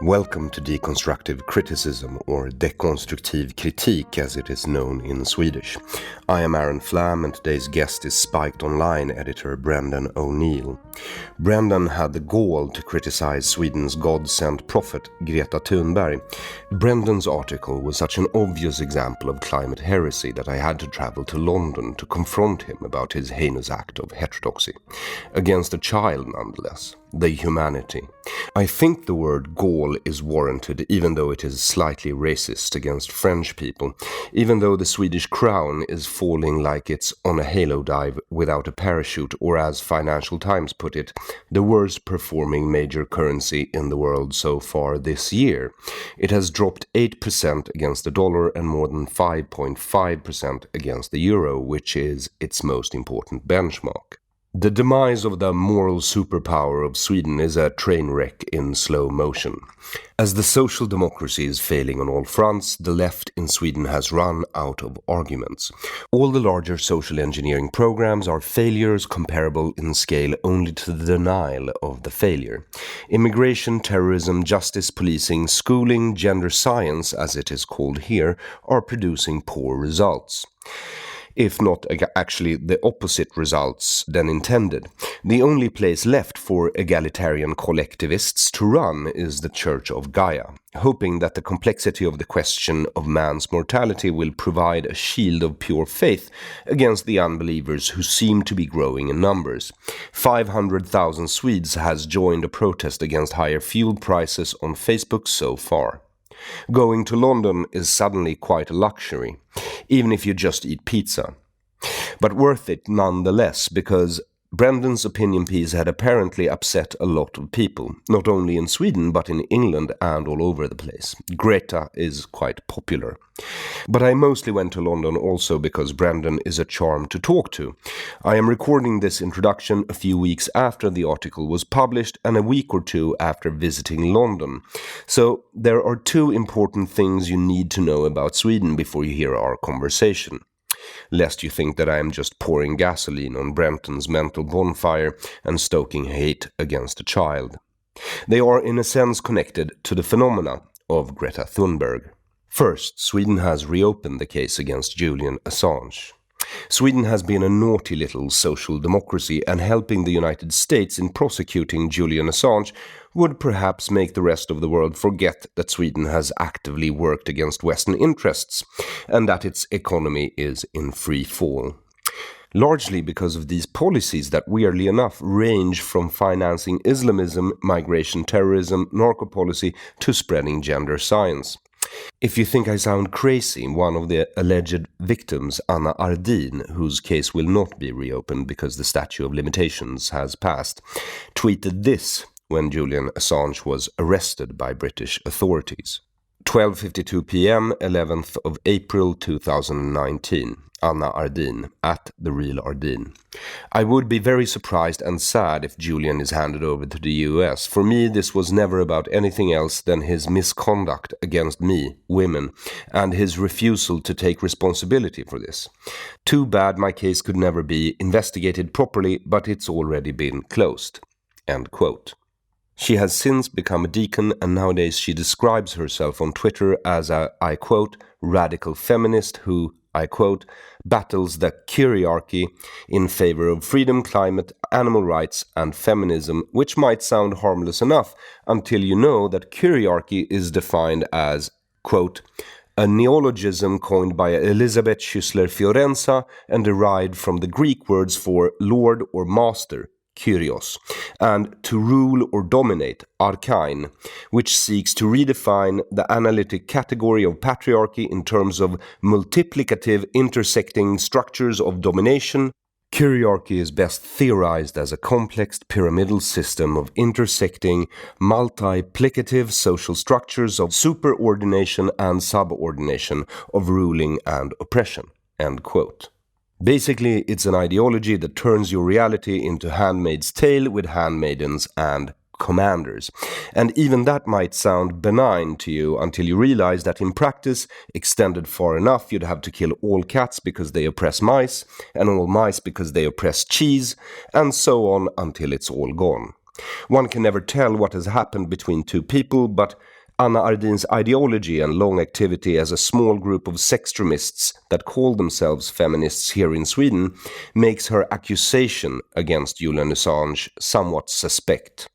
Welcome to Deconstructive Criticism, or dekonstruktiv kritik as it is known in Swedish. I am Aron Flam and today's guest is Spiked Online editor Brendan O'Neill. Brendan had the gall to criticize Sweden's God-sent prophet Greta Thunberg. Brendan's article was such an obvious example of climate heresy that I had to travel to London to confront him about his heinous act of heterodoxy. Against a child, nonetheless. The humanity. I think the word gall is warranted, even though it is slightly racist against French people, even though the Swedish crown is falling like it's on a halo dive without a parachute, or as Financial Times put it, the worst performing major currency in the world so far this year. It has dropped 8% against the dollar and more than 5.5% against the euro, which is its most important benchmark. The demise of the moral superpower of Sweden is a train wreck in slow motion. As the social democracy is failing on all fronts, the left in Sweden has run out of arguments. All the larger social engineering programs are failures comparable in scale only to the denial of the failure. Immigration, terrorism, justice, policing, schooling, gender science, as it is called here, are producing poor results. If not actually the opposite results than intended. The only place left for egalitarian collectivists to run is the Church of Gaia, hoping that the complexity of the question of man's mortality will provide a shield of pure faith against the unbelievers who seem to be growing in numbers. 500,000 Swedes has joined a protest against higher fuel prices on Facebook so far. Going to London is suddenly quite a luxury, even if you just eat pizza. But worth it nonetheless, because Brendan's opinion piece had apparently upset a lot of people, not only in Sweden but in England and all over the place. Greta is quite popular. But I mostly went to London also because Brendan is a charm to talk to. I am recording this introduction a few weeks after the article was published and a week or two after visiting London. So there are two important things you need to know about Sweden before you hear our conversation. Lest you think that I am just pouring gasoline on Brenton's mental bonfire and stoking hate against a child. They are in a sense connected to the phenomena of Greta Thunberg. First, Sweden has reopened the case against Julian Assange. Sweden has been a naughty little social democracy, and helping the United States in prosecuting Julian Assange would perhaps make the rest of the world forget that Sweden has actively worked against Western interests and that its economy is in free fall. Largely because of these policies that, weirdly enough, range from financing Islamism, migration terrorism, narco-policy to spreading gender science. If you think I sound crazy, one of the alleged victims, Anna Ardin, whose case will not be reopened because the statute of limitations has passed, tweeted this when Julian Assange was arrested by British authorities. 12:52 p.m., 11th of April 2019. Anna Ardin, at The Real Ardin. I would be very surprised and sad if Julian is handed over to the US. For me, this was never about anything else than his misconduct against me, women, and his refusal to take responsibility for this. Too bad my case could never be investigated properly, but it's already been closed. End quote. She has since become a deacon, and nowadays she describes herself on Twitter as a, I quote, radical feminist who, I quote, battles the kyriarchy in favor of freedom, climate, animal rights, and feminism, which might sound harmless enough until you know that kyriarchy is defined as, quote, a neologism coined by Elizabeth Schüssler Fiorenza and derived from the Greek words for lord or master, kyrios, and to rule or dominate, archein, which seeks to redefine the analytic category of patriarchy in terms of multiplicative intersecting structures of domination. Kyriarchy is best theorized as a complex pyramidal system of intersecting multiplicative social structures of superordination and subordination, of ruling and oppression. End quote. Basically, it's an ideology that turns your reality into Handmaid's Tale with handmaidens and commanders. And even that might sound benign to you until you realize that in practice, extended far enough, you'd have to kill all cats because they oppress mice, and all mice because they oppress cheese, and so on until it's all gone. One can never tell what has happened between two people, but Anna Ardin's ideology and long activity as a small group of sextremists that call themselves feminists here in Sweden makes her accusation against Julian Assange somewhat suspect.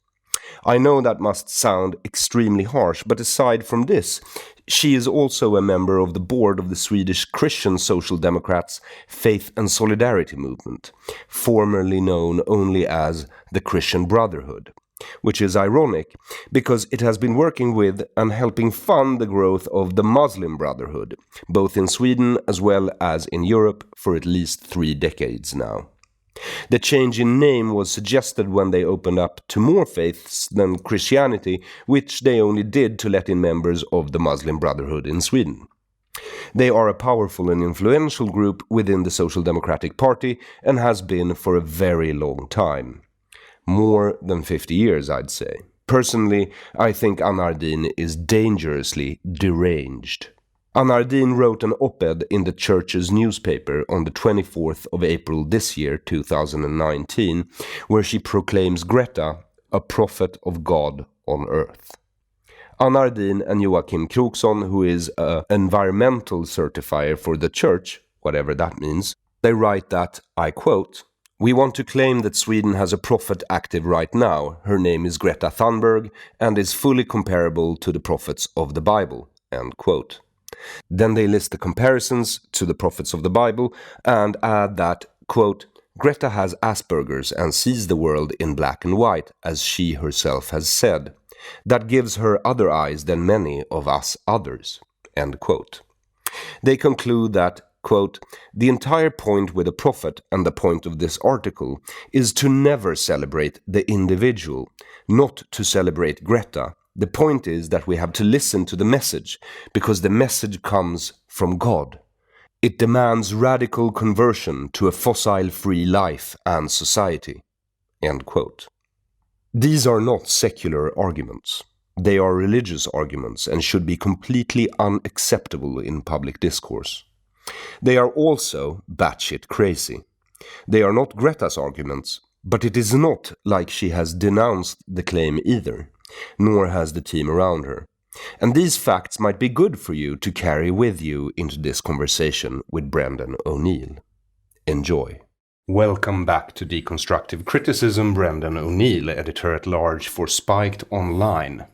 I know that must sound extremely harsh, but aside from this, she is also a member of the board of the Swedish Christian Social Democrats' Faith and Solidarity movement, formerly known only as the Christian Brotherhood, which is ironic because it has been working with and helping fund the growth of the Muslim Brotherhood, both in Sweden as well as in Europe for at least 3 decades now. The change in name was suggested when they opened up to more faiths than Christianity, which they only did to let in members of the Muslim Brotherhood in Sweden. They are a powerful and influential group within the Social Democratic Party and has been for a very long time. More than 50 years, I'd say. Personally, I think Anna Ardin is dangerously deranged. Anna Ardin wrote an op-ed in the church's newspaper on the 24th of April this year, 2019, where she proclaims Greta a prophet of God on earth. Anna Ardin and Joachim Kroksson, who is an environmental certifier for the church, whatever that means, they write that, I quote, "We want to claim that Sweden has a prophet active right now. Her name is Greta Thunberg and is fully comparable to the prophets of the Bible." End quote. Then they list the comparisons to the prophets of the Bible and add that, quote, "Greta has Asperger's and sees the world in black and white, as she herself has said. That gives her other eyes than many of us others." End quote. They conclude that, quote, "The entire point with a prophet and the point of this article is to never celebrate the individual, not to celebrate Greta. The point is that we have to listen to the message, because the message comes from God. It demands radical conversion to a fossil-free life and society." End quote. These are not secular arguments. They are religious arguments and should be completely unacceptable in public discourse. They are also batshit crazy. They are not Greta's arguments, but it is not like she has denounced the claim either, nor has the team around her. And these facts might be good for you to carry with you into this conversation with Brendan O'Neill. Enjoy. Welcome back to Deconstructive Criticism, Brendan O'Neill, editor-at-large for Spiked Online.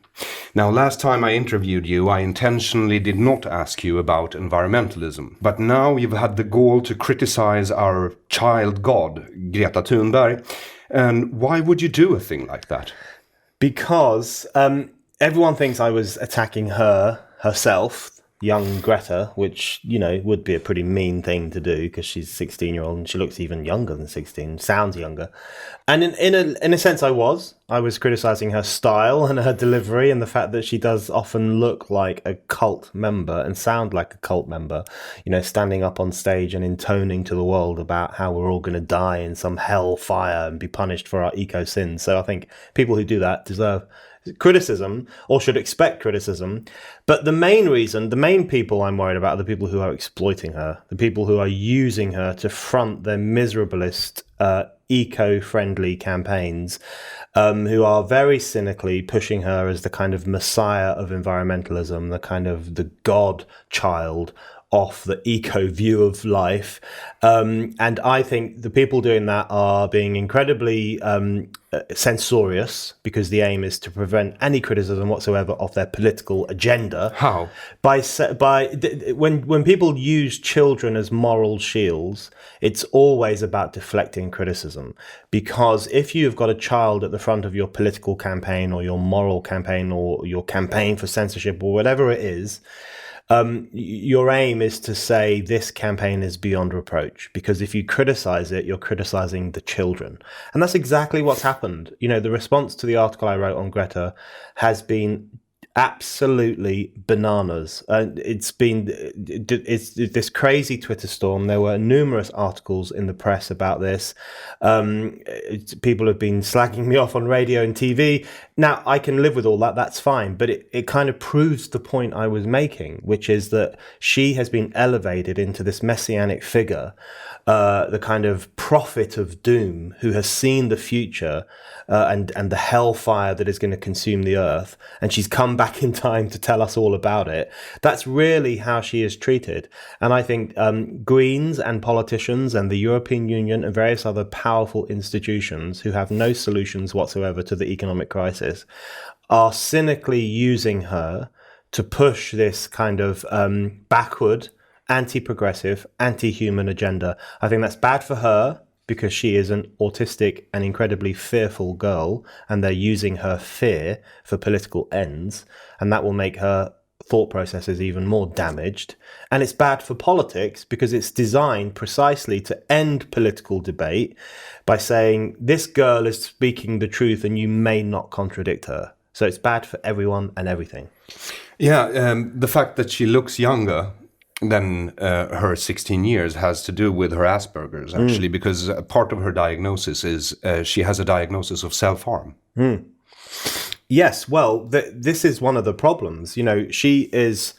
Now, last time I interviewed you, I intentionally did not ask you about environmentalism. But now you've had the gall to criticize our child god, Greta Thunberg. And why would you do a thing like that? Because everyone thinks I was attacking herself, young Greta, which, you know, would be a pretty mean thing to do because she's a 16-year-old and she looks even younger than 16, sounds younger. And in a sense I was criticizing her style and her delivery and the fact that she does often look like a cult member and sound like a cult member, you know, standing up on stage and intoning to the world about how we're all going to die in some hell fire and be punished for our eco sins. So I think people who do that deserve criticism or should expect criticism. But the main people I'm worried about are the people who are exploiting her, the people who are using her to front their miserablest eco-friendly campaigns, who are very cynically pushing her as the kind of messiah of environmentalism, the kind of the god child off the eco view of life. And I think the people doing that are being incredibly censorious, because the aim is to prevent any criticism whatsoever of their political agenda. How? When people use children as moral shields, it's always about deflecting criticism. Because if you've got a child at the front of your political campaign or your moral campaign or your campaign for censorship or whatever it is, your aim is to say this campaign is beyond reproach, because if you criticize it, you're criticizing the children. And that's exactly what's happened. You know, the response to the article I wrote on Greta has been absolutely bananas. It's this crazy Twitter storm. There were numerous articles in the press about this. People have been slagging me off on radio and TV. Now, I can live with all that. That's fine. But it kind of proves the point I was making, which is that she has been elevated into this messianic figure, the kind of prophet of doom who has seen the future and the hellfire that is going to consume the earth. And she's come back in time to tell us all about it. That's really how she is treated. And I think Greens and politicians and the European Union and various other powerful institutions who have no solutions whatsoever to the economic crisis are cynically using her to push this kind of backward, anti-progressive, anti-human agenda. I think that's bad for her, because she is an autistic and incredibly fearful girl, and they're using her fear for political ends, and that will make her thought processes even more damaged. And it's bad for politics because it's designed precisely to end political debate by saying this girl is speaking the truth and you may not contradict her. So it's bad for everyone and everything. Yeah, the fact that she looks younger than her 16 years has to do with her Asperger's, actually, because part of her diagnosis is she has a diagnosis of self-harm. Yes, well, this is one of the problems. You know, she is,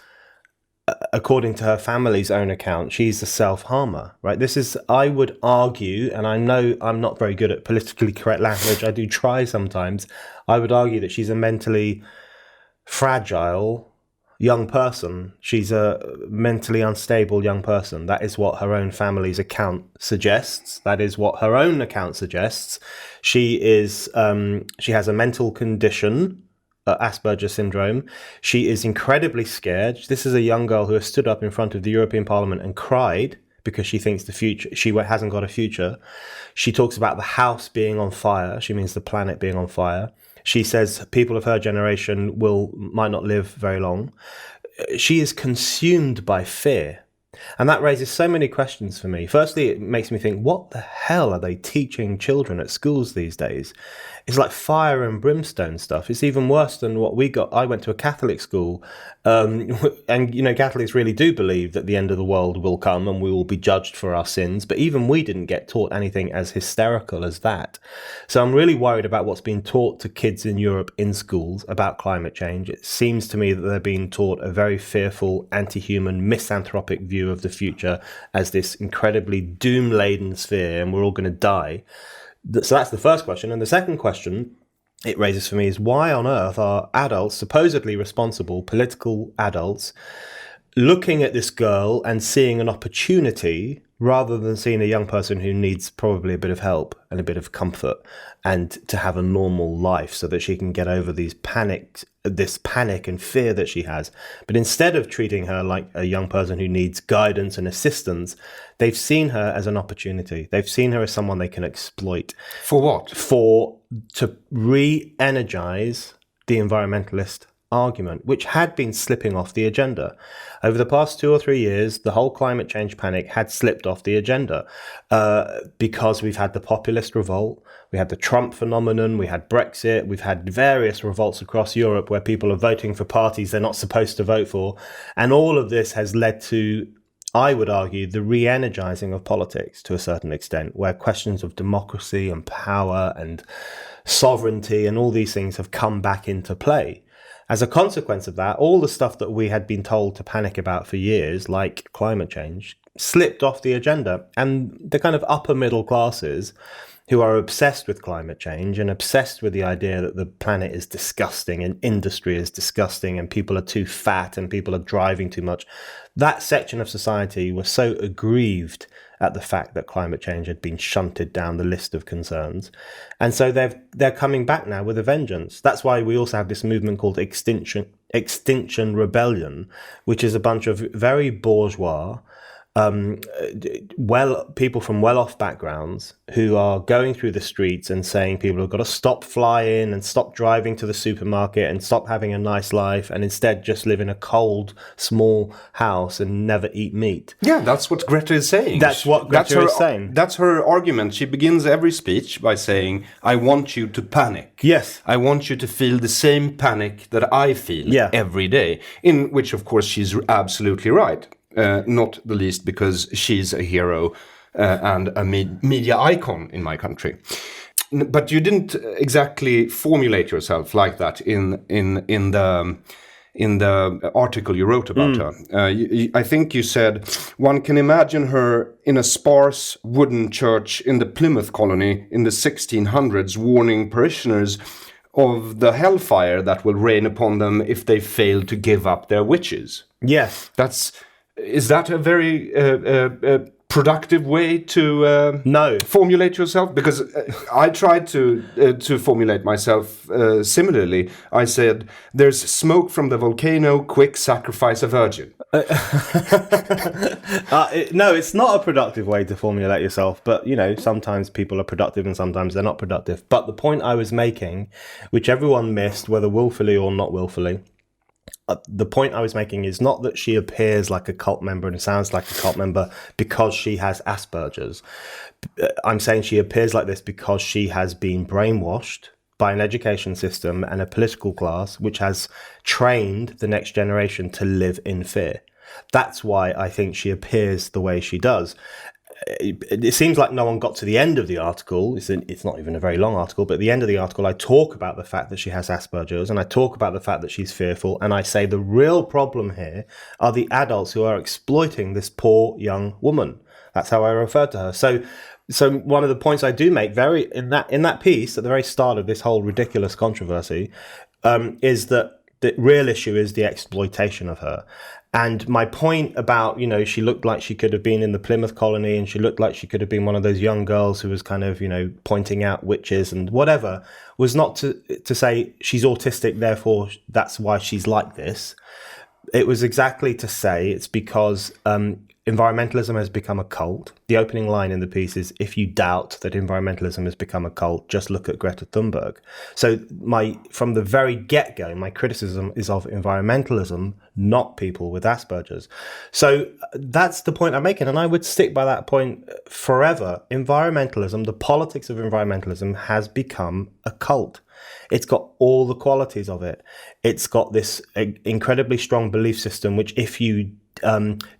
according to her family's own account, she's a self-harmer, right? This is, I would argue, and I know I'm not very good at politically correct language, I do try sometimes, I would argue that she's a mentally fragile young person. She's a mentally unstable young person. That is what her own family's account suggests. That is what her own account suggests. She is, she has a mental condition, Asperger's syndrome. She is incredibly scared. This is a young girl who has stood up in front of the European Parliament and cried because she thinks the future, she hasn't got a future. She talks about the house being on fire. She means the planet being on fire. She says people of her generation might not live very long. She is consumed by fear. And that raises so many questions for me. Firstly, it makes me think, what the hell are they teaching children at schools these days? It's like fire and brimstone stuff. It's even worse than what we got. I went to a Catholic school, and, you know, Catholics really do believe that the end of the world will come and we will be judged for our sins. But even we didn't get taught anything as hysterical as that. So I'm really worried about what's being taught to kids in Europe in schools about climate change. It seems to me that they're being taught a very fearful, anti-human, misanthropic view of the future as this incredibly doom-laden sphere, and we're all going to die. So that's the first question. And the second question it raises for me is, why on earth are adults, supposedly responsible political adults, looking at this girl and seeing an opportunity rather than seeing a young person who needs probably a bit of help and a bit of comfort and to have a normal life so that she can get over this panic and fear that she has. But instead of treating her like a young person who needs guidance and assistance, they've seen her as an opportunity. They've seen her as someone they can exploit. For what? To re-energize the environmentalist argument, which had been slipping off the agenda. Over the past 2 or 3 years, the whole climate change panic had slipped off the agenda because we've had the populist revolt, we had the Trump phenomenon, we had Brexit, we've had various revolts across Europe where people are voting for parties they're not supposed to vote for. And all of this has led to, I would argue, the re-energizing of politics to a certain extent, where questions of democracy and power and sovereignty and all these things have come back into play. As a consequence of that, all the stuff that we had been told to panic about for years, like climate change, slipped off the agenda. And the kind of upper middle classes who are obsessed with climate change and obsessed with the idea that the planet is disgusting and industry is disgusting and people are too fat and people are driving too much, that section of society was so aggrieved at the fact that climate change had been shunted down the list of concerns. And so they're coming back now with a vengeance. That's why we also have this movement called Extinction Rebellion, which is a bunch of very bourgeois, people from well-off backgrounds who are going through the streets and saying people have got to stop flying and stop driving to the supermarket and stop having a nice life and instead just live in a cold, small house and never eat meat. Yeah, that's what Greta is saying. That's what Greta is saying. That's her argument. She begins every speech by saying, I want you to panic. Yes. I want you to feel the same panic that I feel every day. In which, of course, she's absolutely right. Not the least because she's a hero and a media icon in my country. But you didn't exactly formulate yourself like that in the article you wrote about her. I think you said, one can imagine her in a sparse wooden church in the Plymouth colony in the 1600s warning parishioners of the hellfire that will rain upon them if they fail to give up their wishes. Yes. Is that a very productive way to No. formulate yourself? Because I tried to formulate myself similarly. I said, there's smoke from the volcano, quick sacrifice a virgin. No, it's not a productive way to formulate yourself, but sometimes people are productive and sometimes they're not productive. But the point I was making, which everyone missed, whether willfully or not willfully, the point I was making is not that she appears like a cult member and sounds like a cult member because she has Asperger's. I'm saying she appears like this because she has been brainwashed by an education system and a political class which has trained the next generation to live in fear. That's why I think she appears the way she does. It seems like no one got to the end of the article. It's not even a very long article, but at the end of the article, I talk about the fact that she has Asperger's and I talk about the fact that she's fearful. And I say the real problem here are the adults who are exploiting this poor young woman. That's how I refer to her. So one of the points I do make in that piece at the very start of this whole ridiculous controversy is that the real issue is the exploitation of her. And my point about, she looked like she could have been in the Plymouth colony and she looked like she could have been one of those young girls who was kind of, pointing out witches and whatever, was not to say she's autistic, therefore that's why she's like this. It was exactly to say it's because environmentalism has become a cult. The opening line in the piece is, if you doubt that environmentalism has become a cult, just look at Greta Thunberg. So from the very get-go, my criticism is of environmentalism, not people with Asperger's. So that's the point I'm making, and I would stick by that point forever. Environmentalism, the politics of environmentalism, has become a cult. It's got all the qualities of it. It's got this incredibly strong belief system, which if you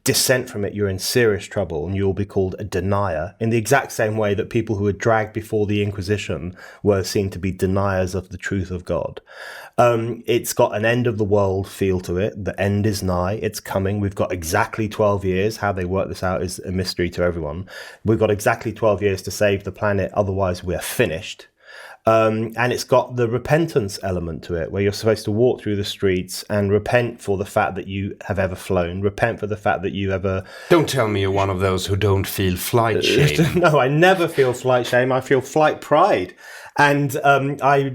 dissent from it, you're in serious trouble and you'll be called a denier, in the exact same way that people who were dragged before the Inquisition were seen to be deniers of the truth of God. It's got an end of the world feel to it. The end is nigh. It's coming. We've got exactly 12 years. How they work this out is a mystery to everyone. We've got exactly 12 years to save the planet. Otherwise, we're finished. And it's got the repentance element to it, where you're supposed to walk through the streets and repent for the fact that you have ever flown, repent for the fact that you ever... Don't tell me you're one of those who don't feel flight shame. No, I never feel flight shame. I feel flight pride. And I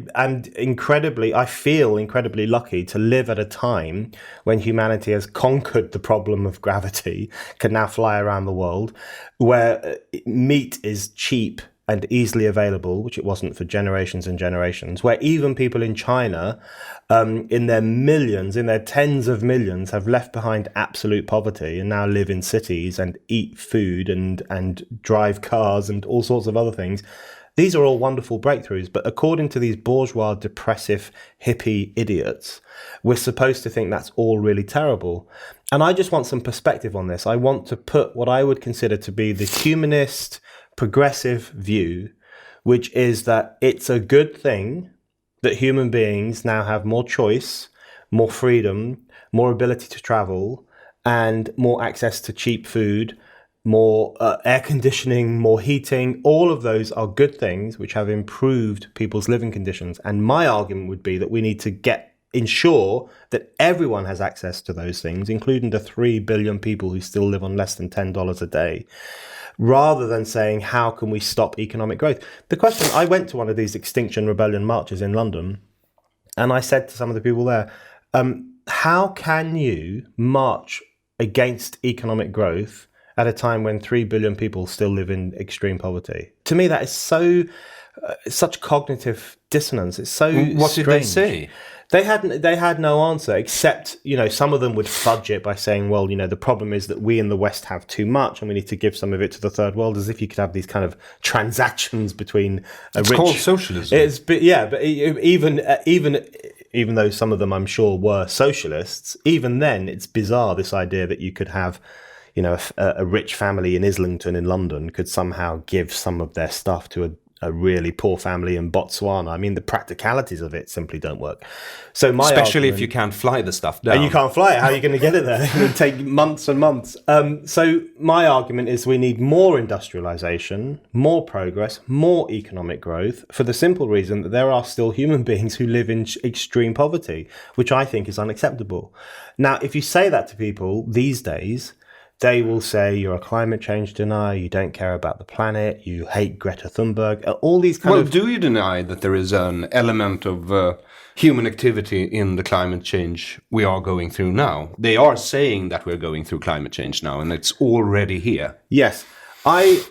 feel incredibly lucky to live at a time when humanity has conquered the problem of gravity, can now fly around the world, where meat is cheap and easily available, which it wasn't for generations and generations, where even people in China, in their millions, in their tens of millions, have left behind absolute poverty and now live in cities and eat food and drive cars and all sorts of other things. These are all wonderful breakthroughs, but according to these bourgeois, depressive, hippie idiots, we're supposed to think that's all really terrible. And I just want some perspective on this. I want to put what I would consider to be the humanist, progressive view, which is that it's a good thing that human beings now have more choice, more freedom, more ability to travel, and more access to cheap food, more air conditioning, more heating. All of those are good things which have improved people's living conditions. And my argument would be that we need to ensure that everyone has access to those things, including the 3 billion people who still live on less than $10 a day, rather than saying, how can we stop economic growth? The question, I went to one of these Extinction Rebellion marches in London, and I said to some of the people there, how can you march against economic growth at a time when 3 billion people still live in extreme poverty? To me, that is such cognitive dissonance. It's so What strange. did they say? They had no answer, except, some of them would fudge it by saying, well, the problem is that we in the West have too much and we need to give some of it to the third world, as if you could have these kind of transactions between It's called socialism. But even though some of them, I'm sure, were socialists, even then it's bizarre, this idea that you could have, a rich family in Islington in London could somehow give some of their stuff to a really poor family in Botswana. I mean, the practicalities of it simply don't work. So especially if you can't fly the stuff down. And you can't fly it. How are you going to get it there? It would take months and months. So my argument is we need more industrialization, more progress, more economic growth, for the simple reason that there are still human beings who live in extreme poverty, which I think is unacceptable. Now, if you say that to people these days, they will say you're a climate change denier, you don't care about the planet, you hate Greta Thunberg, all these kind of... Well, do you deny that there is an element of human activity in the climate change we are going through now? They are saying that we're going through climate change now, and it's already here. Yes. I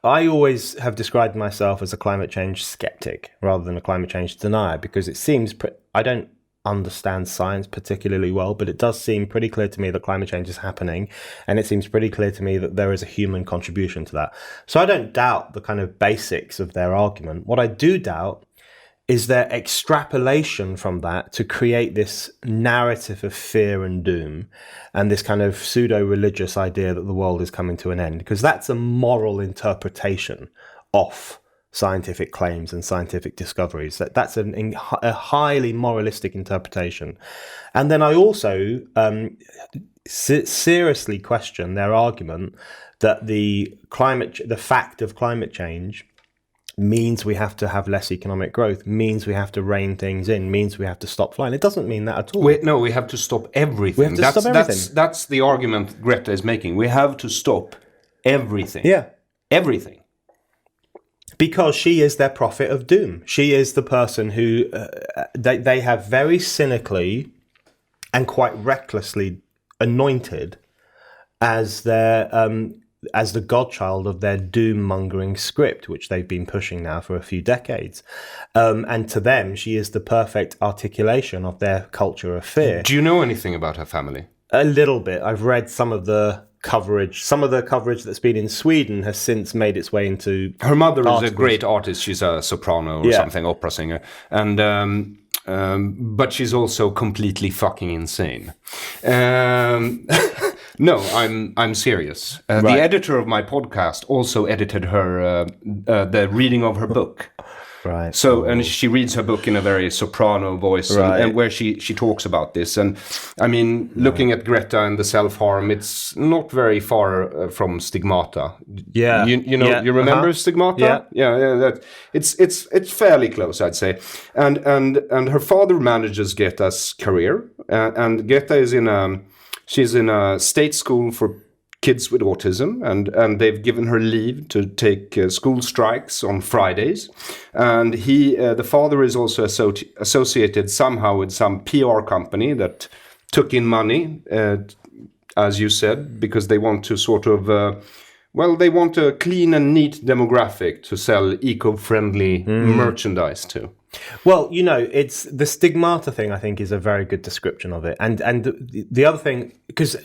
always have described myself as a climate change skeptic rather than a climate change denier, because it seems... I don't understand science particularly well, but it does seem pretty clear to me that climate change is happening, and it seems pretty clear to me that there is a human contribution to that. So I don't doubt the kind of basics of their argument. What I do doubt is their extrapolation from that to create this narrative of fear and doom and this kind of pseudo-religious idea that the world is coming to an end, because that's a moral interpretation of scientific claims and scientific discoveries. That's a highly moralistic interpretation. And then I also seriously question their argument that the fact of climate change means we have to have less economic growth, means we have to rein things in, means we have to stop flying. It doesn't mean that at all. No, we have to stop everything. We have to stop everything. That's the argument Greta is making. We have to stop everything. Yeah. Everything. Because she is their prophet of doom. She is the person who they have very cynically and quite recklessly anointed as the godchild of their doom-mongering script, which they've been pushing now for a few decades. And to them, she is the perfect articulation of their culture of fear. Do you know anything about her family? A little bit. I've read some of the coverage. Some of the coverage that's been in Sweden has since made its way into... Her mother is a great artist. She's a soprano or something, opera singer. And but she's also completely fucking insane. No, I'm serious. Right. The editor of my podcast also edited her the reading of her book. Right. So, and she reads her book in a very soprano voice, right. and where she talks about this. And I mean, looking at Greta and the self-harm, it's not very far from stigmata. Yeah. You know, yeah. You remember stigmata? Yeah. It's fairly close, I'd say. And her father manages Greta's career, and Greta is she's in a state school for kids with autism, and they've given her leave to take school strikes on Fridays. And the father is also associated somehow with some PR company that took in money, as you said, because they want to sort of, they want a clean and neat demographic to sell eco-friendly merchandise to. Well, you know, it's the stigmata thing, I think, is a very good description of it. And the other thing, because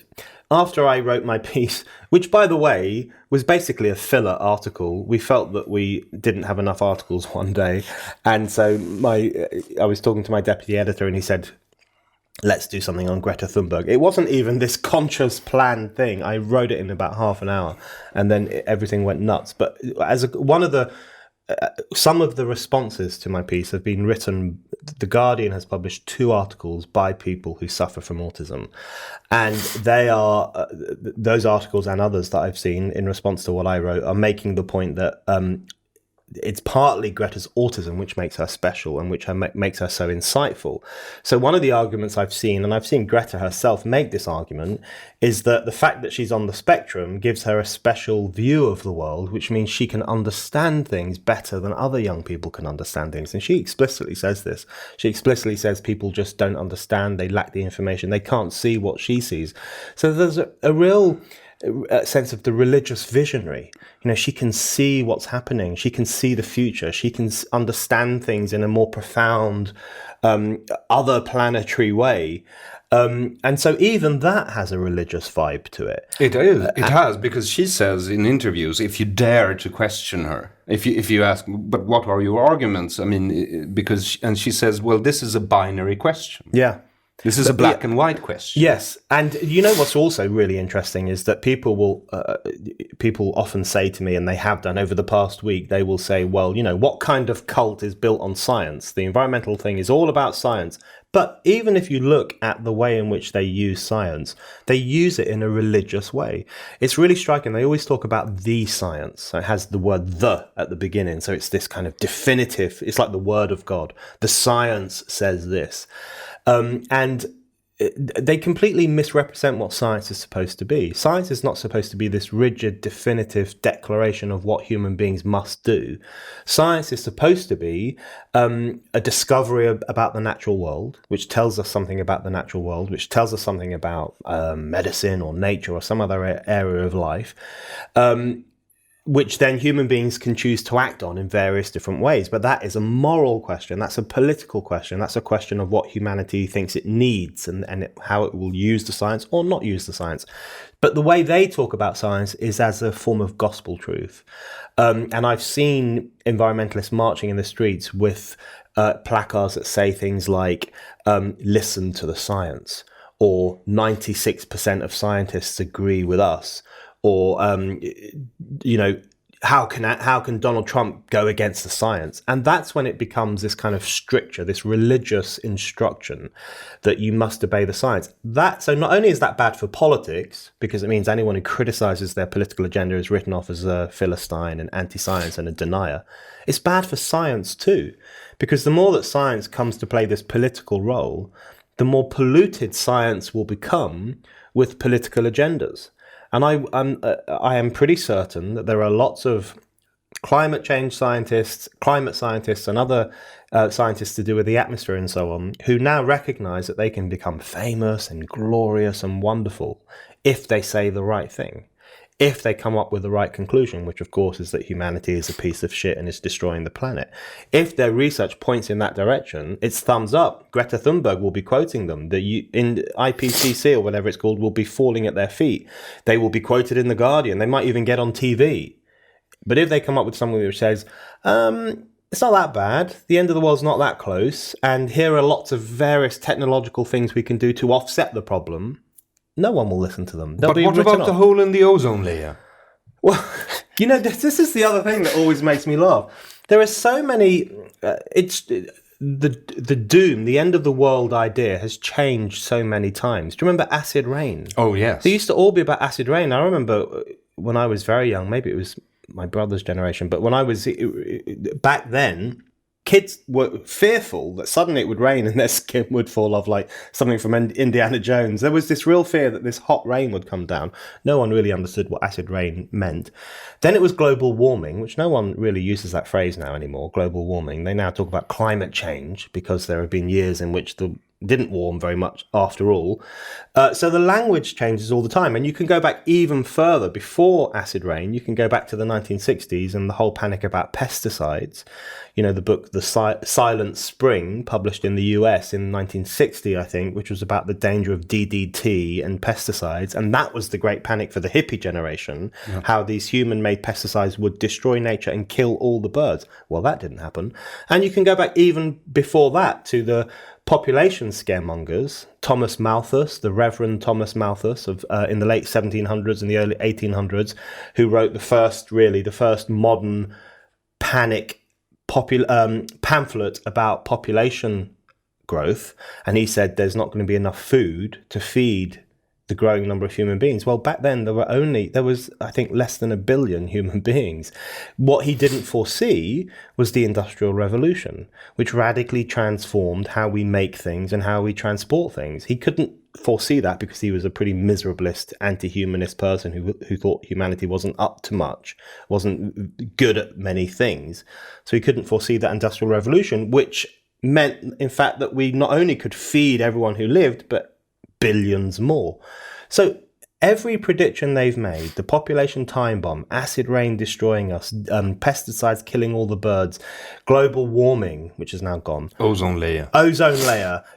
after I wrote my piece, which, by the way, was basically a filler article, we felt that we didn't have enough articles one day. And so I was talking to my deputy editor and he said, let's do something on Greta Thunberg. It wasn't even this conscious planned thing. I wrote it in about half an hour and then everything went nuts. But some of the responses to my piece have been written. The Guardian has published 2 articles by people who suffer from autism. And they are, those articles and others that I've seen in response to what I wrote are making the point that it's partly Greta's autism which makes her special and which makes her so insightful. So one of the arguments I've seen, and I've seen Greta herself make this argument, is that the fact that she's on the spectrum gives her a special view of the world, which means she can understand things better than other young people can understand things. And she explicitly says this. She explicitly says people just don't understand, they lack the information, they can't see what she sees. So there's a real sense of the religious visionary. You know, she can see what's happening. She can see the future. She can understand things in a more profound, other planetary way. And so even that has a religious vibe to it. It is. It has, because she says in interviews, if you dare to question her, if you ask, but what are your arguments? I mean, and she says, well, this is a binary question. Yeah. This is a black and white question. Yes, and you know what's also really interesting is that people often say to me, and they have done over the past week, they will say, well, you know, what kind of cult is built on science? The environmental thing is all about science. But even if you look at the way in which they use science, they use it in a religious way. It's really striking. They always talk about the science. So it has the word "the" at the beginning. So it's this kind of definitive, it's like the word of God. The science says this. And they completely misrepresent what science is supposed to be. Science is not supposed to be this rigid, definitive declaration of what human beings must do. Science is supposed to be a discovery about the natural world, which tells us something about the natural world, which tells us something about medicine or nature or some other area of life, which then human beings can choose to act on in various different ways. But that is a moral question. That's a political question. That's a question of what humanity thinks it needs and how it will use the science or not use the science. But the way they talk about science is as a form of gospel truth. And I've seen environmentalists marching in the streets with placards that say things like, listen to the science, or 96% of scientists agree with us. Or, you know, how can Donald Trump go against the science? And that's when it becomes this kind of stricture, this religious instruction that you must obey the science. So not only is that bad for politics, because it means anyone who criticizes their political agenda is written off as a Philistine and anti-science and a denier. It's bad for science too, because the more that science comes to play this political role, the more polluted science will become with political agendas. And I am pretty certain that there are lots of climate change scientists, climate scientists, and other scientists to do with the atmosphere and so on, who now recognize that they can become famous and glorious and wonderful if they say the right thing, if they come up with the right conclusion, which of course is that humanity is a piece of shit and is destroying the planet. If their research points in that direction, it's thumbs up. Greta Thunberg will be quoting them. In IPCC or whatever it's called will be falling at their feet. They will be quoted in The Guardian. They might even get on TV. But if they come up with something which says, it's not that bad, the end of the world's not that close, and here are lots of various technological things we can do to offset the problem, no one will listen to them. But what about the hole in the ozone layer? Well, you know, this is the other thing that always makes me laugh. There are so many. The doom, the end of the world idea has changed so many times. Do you remember acid rain? Oh yes. They used to all be about acid rain. I remember when I was very young. Maybe it was my brother's generation, but when I was back then, kids were fearful that suddenly it would rain and their skin would fall off like something from Indiana Jones. There was this real fear that this hot rain would come down. No one really understood what acid rain meant. Then it was global warming, which no one really uses that phrase now anymore, global warming. They now talk about climate change because there have been years in which the didn't warm very much after all. So the language changes all the time. And you can go back even further before acid rain. You can go back to the 1960s and the whole panic about pesticides. You know, the book The Silent Spring, published in the US in 1960, I think, which was about the danger of DDT and pesticides. And that was the great panic for the hippie generation, how these human-made pesticides would destroy nature and kill all the birds. Well, that didn't happen. And you can go back even before that to the population scaremongers, Thomas Malthus, the Reverend Thomas Malthus of in the late 1700s and the early 1800s, who wrote the first modern panic pamphlet about population growth. And he said there's not going to be enough food to feed the growing number of human beings. Well, back then there was, I think, less than 1 billion human beings. What he didn't foresee was the Industrial Revolution, which radically transformed how we make things and how we transport things. He couldn't foresee that because he was a pretty miserablist, anti-humanist person who thought humanity wasn't up to much, wasn't good at many things. So he couldn't foresee that Industrial Revolution, which meant, in fact, that we not only could feed everyone who lived, but billions more. So every prediction they've made, the population time bomb, acid rain destroying us, pesticides killing all the birds, global warming, which is now gone. Ozone layer.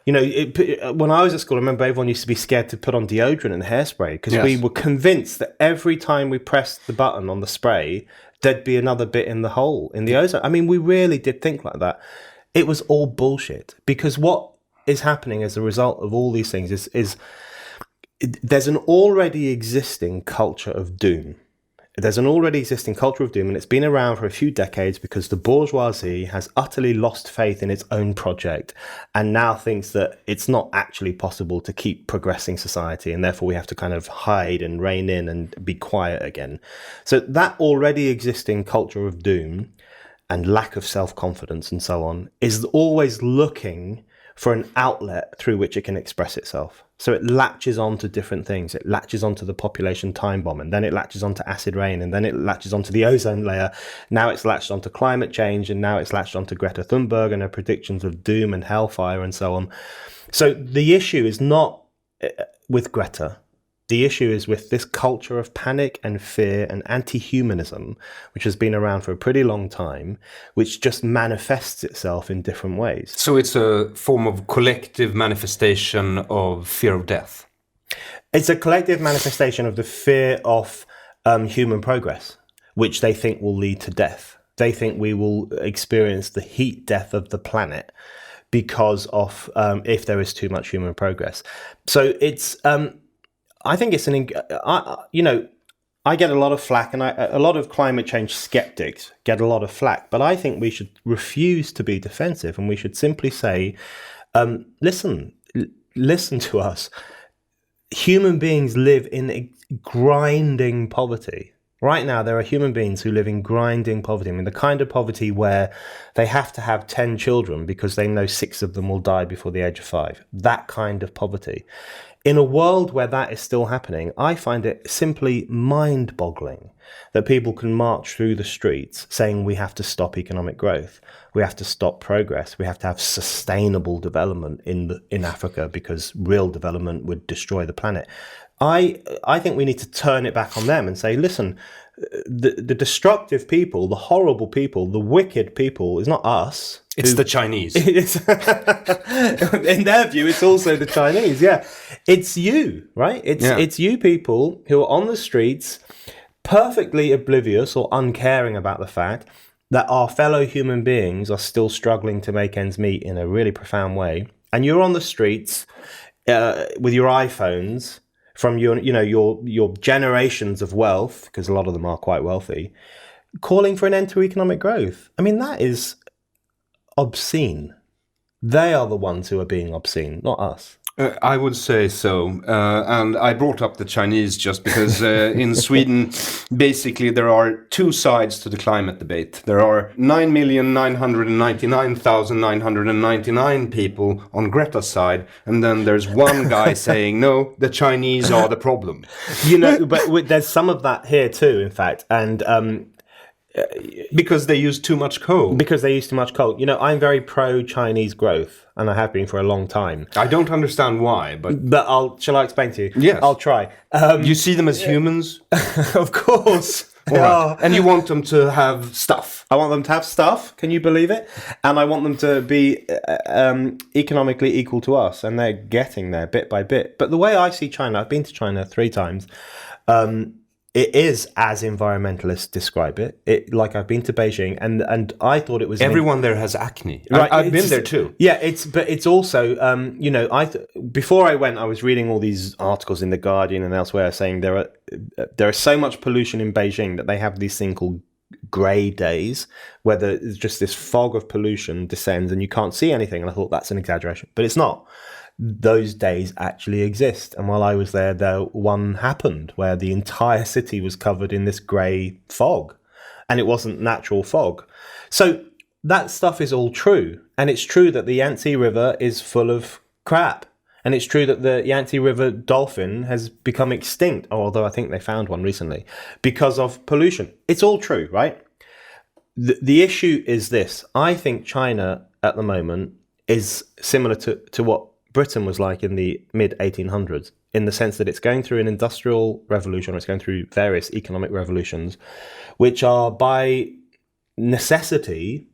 You know, when I was at school, I remember everyone used to be scared to put on deodorant and hairspray because we were convinced that every time we pressed the button on the spray, there'd be another bit in the hole, in the ozone. I mean, we really did think like that. It was all bullshit because what is happening as a result of all these things is there's an already existing culture of doom. There's an already existing culture of doom, and it's been around for a few decades because the bourgeoisie has utterly lost faith in its own project and now thinks that it's not actually possible to keep progressing society, and therefore we have to kind of hide and rein in and be quiet again. So that already existing culture of doom and lack of self-confidence and so on is always looking for an outlet through which it can express itself. So it latches onto different things. It latches onto the population time bomb, and then it latches onto acid rain, and then it latches onto the ozone layer. Now it's latched onto climate change, and now it's latched onto Greta Thunberg and her predictions of doom and hellfire and so on. So the issue is not with Greta. The issue is with this culture of panic and fear and anti-humanism, which has been around for a pretty long time, which just manifests itself in different ways. So it's a form of collective manifestation of fear of death. It's a collective manifestation of the fear of human progress, which they think will lead to death. They think we will experience the heat death of the planet because of if there is too much human progress. So it's... I think it's I get a lot of flack, and a lot of climate change skeptics get a lot of flack, but I think we should refuse to be defensive, and we should simply say, listen to us. Human beings live in grinding poverty. Right now, there are human beings who live in grinding poverty. I mean, the kind of poverty where they have to have 10 children because they know 6 of them will die before the age of 5. That kind of poverty. In a world where that is still happening, I find it simply mind-boggling that people can march through the streets saying we have to stop economic growth, we have to stop progress, we have to have sustainable development in Africa because real development would destroy the planet. I think we need to turn it back on them and say, listen, the destructive people, the horrible people, the wicked people is not us. It's the Chinese. In their view, it's also the Chinese. Yeah, it's you, right? It's you people who are on the streets, perfectly oblivious or uncaring about the fact that our fellow human beings are still struggling to make ends meet in a really profound way, and you're on the streets with your iPhones from your generations of wealth, because a lot of them are quite wealthy, calling for an end to economic growth. I mean, that is obscene. They are the ones who are being obscene, not us. I would say so. And I brought up the Chinese just because in Sweden, basically, there are 2 sides to the climate debate. There are 9,999,999 people on Greta's side, and then there's one guy saying, no, the Chinese are the problem. But there's some of that here too, in fact. And because they use too much coal. I'm very pro-Chinese growth, and I have been for a long time. I don't understand why, but shall I explain to you? Yes. I'll try. You see them as humans? Of course. Right. And you want them to have stuff. I want them to have stuff. Can you believe it? And I want them to be economically equal to us, and they're getting there bit by bit. But the way I see China, I've been to China 3 times. It is as environmentalists describe it. Like I've been to Beijing, and I thought it was everyone there has acne. Right, I've been there too. Yeah, it's also before I went, I was reading all these articles in the Guardian and elsewhere saying there is so much pollution in Beijing that they have this thing called grey days, where there's just this fog of pollution descends and you can't see anything. And I thought that's an exaggeration, but it's not. Those days actually exist. And while I was there, one happened where the entire city was covered in this grey fog, and it wasn't natural fog. So that stuff is all true. And it's true that the Yangtze River is full of crap. And it's true that the Yangtze River dolphin has become extinct, although I think they found one recently, because of pollution. It's all true, right? The issue is this. I think China at the moment is similar to what Britain was like in the mid-1800s, in the sense that it's going through an industrial revolution, or it's going through various economic revolutions, which are by necessity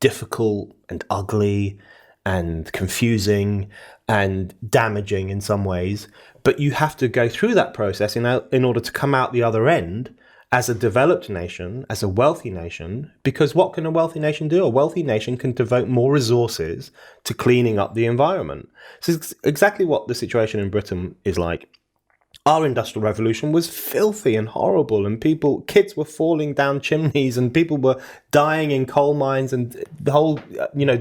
difficult and ugly and confusing and damaging in some ways. But you have to go through that process in order to come out the other end as a developed nation, as a wealthy nation, because what can a wealthy nation do? A wealthy nation can devote more resources to cleaning up the environment. So it's exactly what the situation in Britain is like. Our industrial revolution was filthy and horrible, and kids were falling down chimneys, and people were dying in coal mines, and the whole,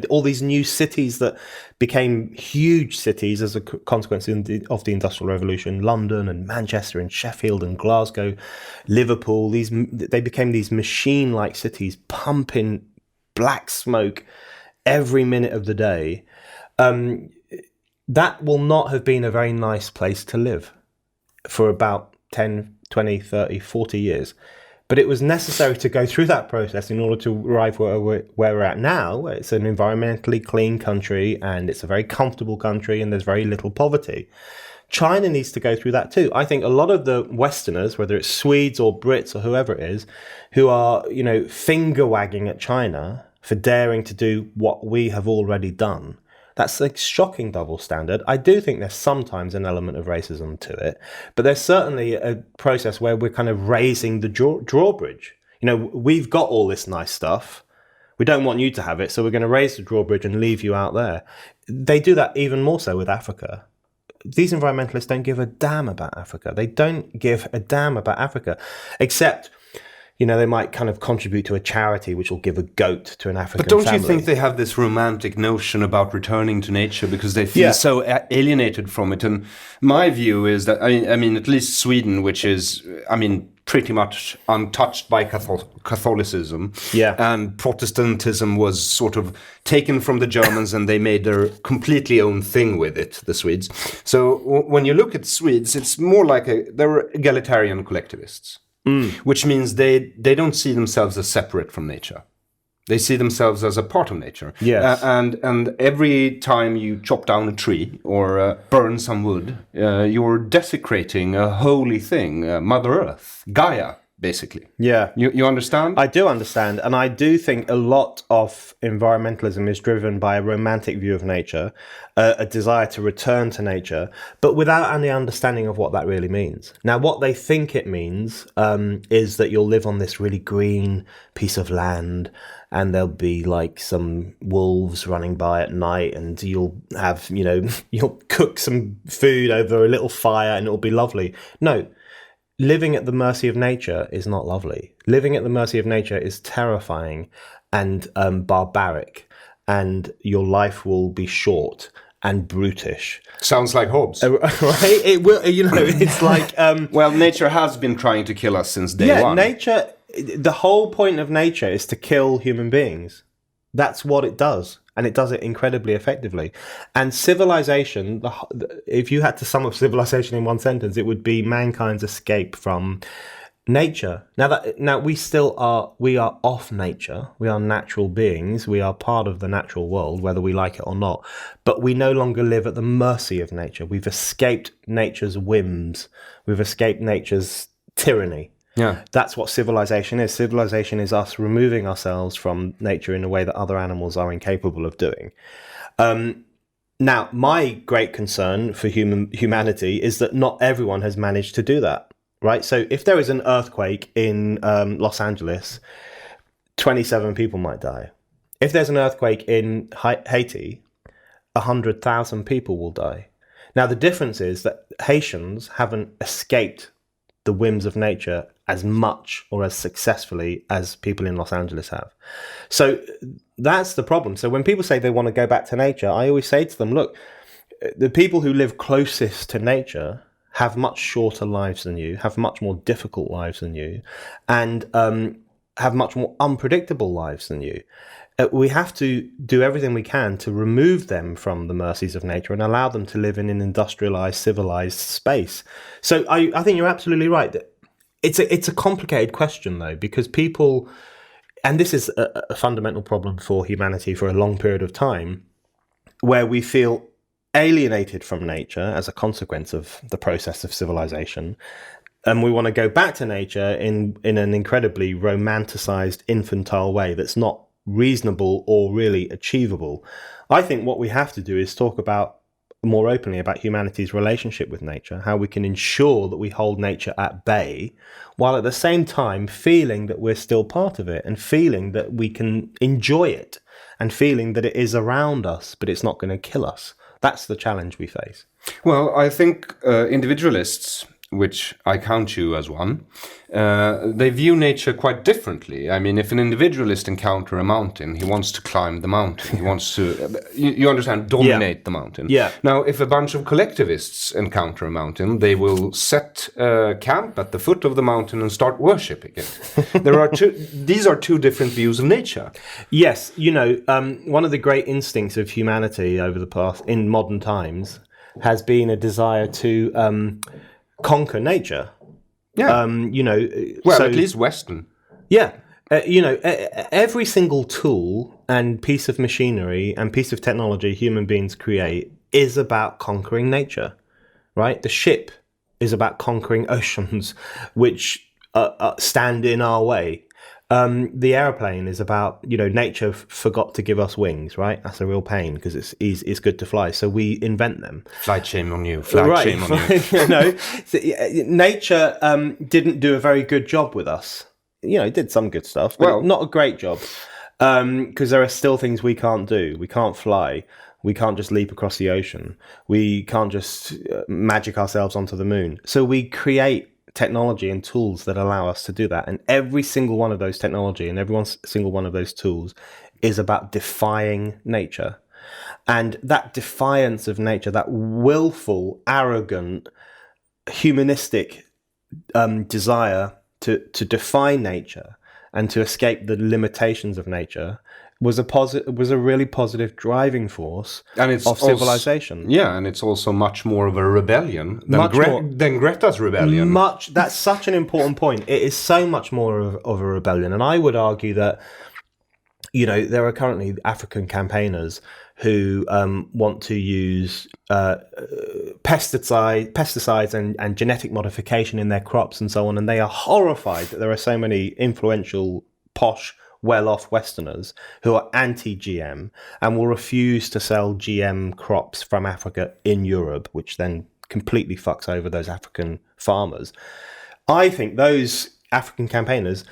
all these new cities that became huge cities as a consequence of the industrial revolution, London and Manchester and Sheffield and Glasgow, Liverpool, they became these machine-like cities pumping black smoke every minute of the day. That will not have been a very nice place to live for about 10, 20, 30, 40 years. But it was necessary to go through that process in order to arrive where we're at now. It's an environmentally clean country, and it's a very comfortable country, and there's very little poverty. China needs to go through that too. I think a lot of the Westerners, whether it's Swedes or Brits or whoever it is, who are, finger wagging at China for daring to do what we have already done, that's a shocking double standard. I do think there's sometimes an element of racism to it, but there's certainly a process where we're kind of raising the drawbridge. We've got all this nice stuff. We don't want you to have it, so we're going to raise the drawbridge and leave you out there. They do that even more so with Africa. These environmentalists don't give a damn about Africa. They don't give a damn about Africa, except they might kind of contribute to a charity which will give a goat to an African family. But don't you think they have this romantic notion about returning to nature because they feel so alienated from it? And my view is that, I mean, at least Sweden, which is, pretty much untouched by Catholicism. Yeah. And Protestantism was sort of taken from the Germans and they made their completely own thing with it, the Swedes. So when you look at Swedes, it's more like they're egalitarian collectivists. Which means they don't see themselves as separate from nature. They see themselves as a part of nature. Yes. And every time you chop down a tree or burn some wood, you're desecrating a holy thing, Mother Earth, Gaia, basically. Yeah. You understand? I do understand. And I do think a lot of environmentalism is driven by a romantic view of nature, a desire to return to nature, but without any understanding of what that really means. Now, what they think it means is that you'll live on this really green piece of land, and there'll be like some wolves running by at night, and you'll have, you'll cook some food over a little fire and it'll be lovely. No. Living at the mercy of nature is not lovely. Living at the mercy of nature is terrifying and barbaric, and your life will be short and brutish. Sounds like Hobbes. Right? It will, it's like... well, nature has been trying to kill us since day one. Yeah, nature... The whole point of nature is to kill human beings. That's what it does. And it does it incredibly effectively. And civilization, if you had to sum up civilization in one sentence, it would be mankind's escape from nature. Now we are off nature. We are natural beings. We are part of the natural world, whether we like it or not. But we no longer live at the mercy of nature. We've escaped nature's whims. We've escaped nature's tyranny. Yeah, that's what civilization is. Civilization is us removing ourselves from nature in a way that other animals are incapable of doing. Now, my great concern for humanity is that not everyone has managed to do that, right? So if there is an earthquake in Los Angeles, 27 people might die. If there's an earthquake in Haiti, 100,000 people will die. Now, the difference is that Haitians haven't escaped the whims of nature as much or as successfully as people in Los Angeles have. So that's the problem. So when people say they want to go back to nature, I always say to them, look, the people who live closest to nature have much shorter lives than you, have much more difficult lives than you, and have much more unpredictable lives than you. We have to do everything we can to remove them from the mercies of nature and allow them to live in an industrialized, civilized space. So I think you're absolutely right. It's a complicated question, though, because people, and this is a fundamental problem for humanity for a long period of time, where we feel alienated from nature as a consequence of the process of civilization. And we want to go back to nature in an incredibly romanticized, infantile way that's not reasonable or really achievable. I think what we have to do is talk about more openly about humanity's relationship with nature, how we can ensure that we hold nature at bay, while at the same time feeling that we're still part of it and feeling that we can enjoy it and feeling that it is around us, but it's not going to kill us. That's the challenge we face. Well, I think individualists, which I count you as one, they view nature quite differently. I mean, if an individualist encounter a mountain, he wants to climb the mountain. He wants to, you understand, dominate the mountain. Yeah. Now, if a bunch of collectivists encounter a mountain, they will set camp at the foot of the mountain and start worshipping it. These are two different views of nature. Yes, one of the great instincts of humanity over the past, in modern times, has been a desire to conquer nature. Yeah. So, at least Western. Yeah. Every single tool and piece of machinery and piece of technology human beings create is about conquering nature, right? The ship is about conquering oceans, which stand in our way. The airplane is about, nature forgot to give us wings, right? That's a real pain because it's good to fly. So we invent them. Flight shame on you. Shame on you. Nature didn't do a very good job with us. It did some good stuff, but not a great job. Because there are still things we can't do. We can't fly. We can't just leap across the ocean. We can't just magic ourselves onto the moon. So we create technology and tools that allow us to do that. And every single one of those technology and every single one of those tools is about defying nature. And that defiance of nature, that willful, arrogant, humanistic desire to defy nature and to escape the limitations of nature was a really positive driving force of civilization. And it's also much more of a rebellion than Greta's rebellion. That's such an important point. It is so much more of a rebellion. And I would argue that, there are currently African campaigners who want to use pesticides and genetic modification in their crops and so on. And they are horrified that there are so many influential, posh, well-off Westerners who are anti-GM and will refuse to sell GM crops from Africa in Europe, which then completely fucks over those African farmers. I think those African campaigners,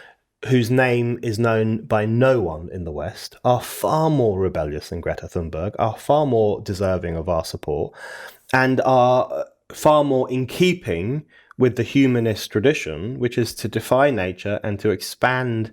whose name is known by no one in the West, are far more rebellious than Greta Thunberg, are far more deserving of our support, and are far more in keeping with the humanist tradition, which is to defy nature and to expand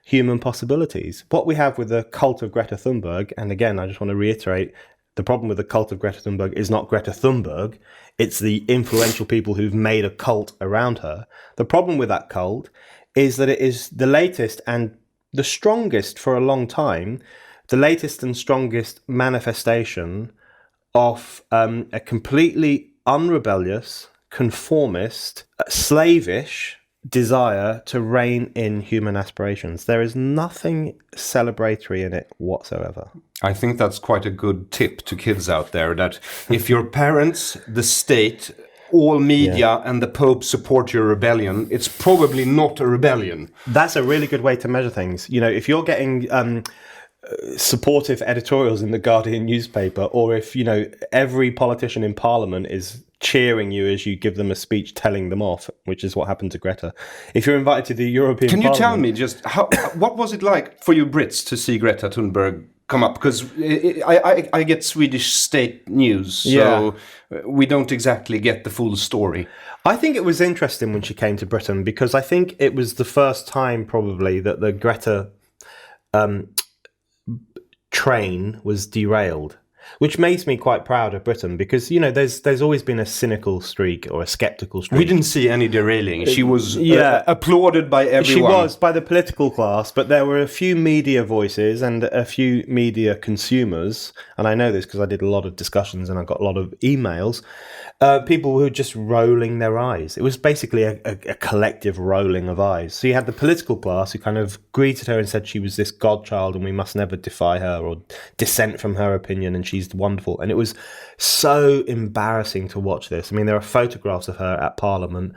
human possibilities. What we have with the cult of Greta Thunberg, and again, I just want to reiterate, the problem with the cult of Greta Thunberg is not Greta Thunberg, it's the influential people who've made a cult around her. The problem with that cult is that it is the latest and the strongest for a long time, the latest and strongest manifestation of a completely unrebellious, conformist, slavish desire to rein in human aspirations. There is nothing celebratory in it whatsoever. I think that's quite a good tip to kids out there, that if your parents, the state, all media and the Pope support your rebellion, it's probably not a rebellion. That's a really good way to measure things. If you're getting supportive editorials in the Guardian newspaper, or if, every politician in Parliament is cheering you as you give them a speech telling them off, which is what happened to Greta. If you're invited to the European Can you Parliament, tell me just what was it like for you Brits to see Greta Thunberg come up? Because I get Swedish state news, so we don't exactly get the full story. I think it was interesting when she came to Britain, because I think it was the first time probably that the Greta train was derailed, which makes me quite proud of Britain, because there's always been a cynical streak or a skeptical streak. We didn't see any derailing. She was applauded by everyone. She was, by the political class, but there were a few media voices and a few media consumers, and I know this because I did a lot of discussions and I got a lot of emails, people who were just rolling their eyes. It was basically a collective rolling of eyes. So you had the political class who kind of greeted her and said she was this godchild and we must never defy her or dissent from her opinion, and she she's wonderful. And it was so embarrassing to watch this. I mean, there are photographs of her at Parliament,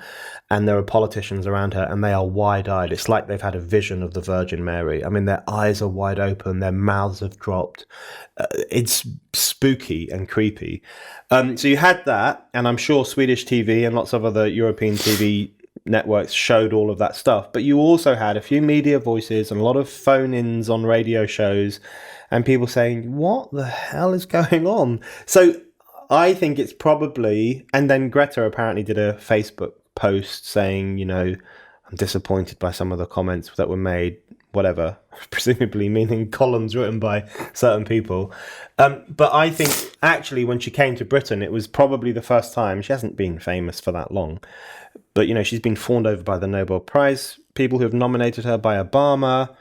and there are politicians around her, and they are wide-eyed. It's like they've had a vision of the Virgin Mary. I mean, their eyes are wide open, their mouths have dropped. It's spooky and creepy. So you had that, and I'm sure Swedish TV and lots of other European TV networks showed all of that stuff. But you also had a few media voices and a lot of phone-ins on radio shows and people saying, what the hell is going on? So I think it's probably... And then Greta apparently did a Facebook post saying, you know, I'm disappointed by some of the comments that were made, whatever, presumably meaning columns written by certain people. But I think actually when she came to Britain, it was probably the first time. She hasn't been famous for that long. But, you know, she's been fawned over by the Nobel Prize, people who have nominated her, by Obama,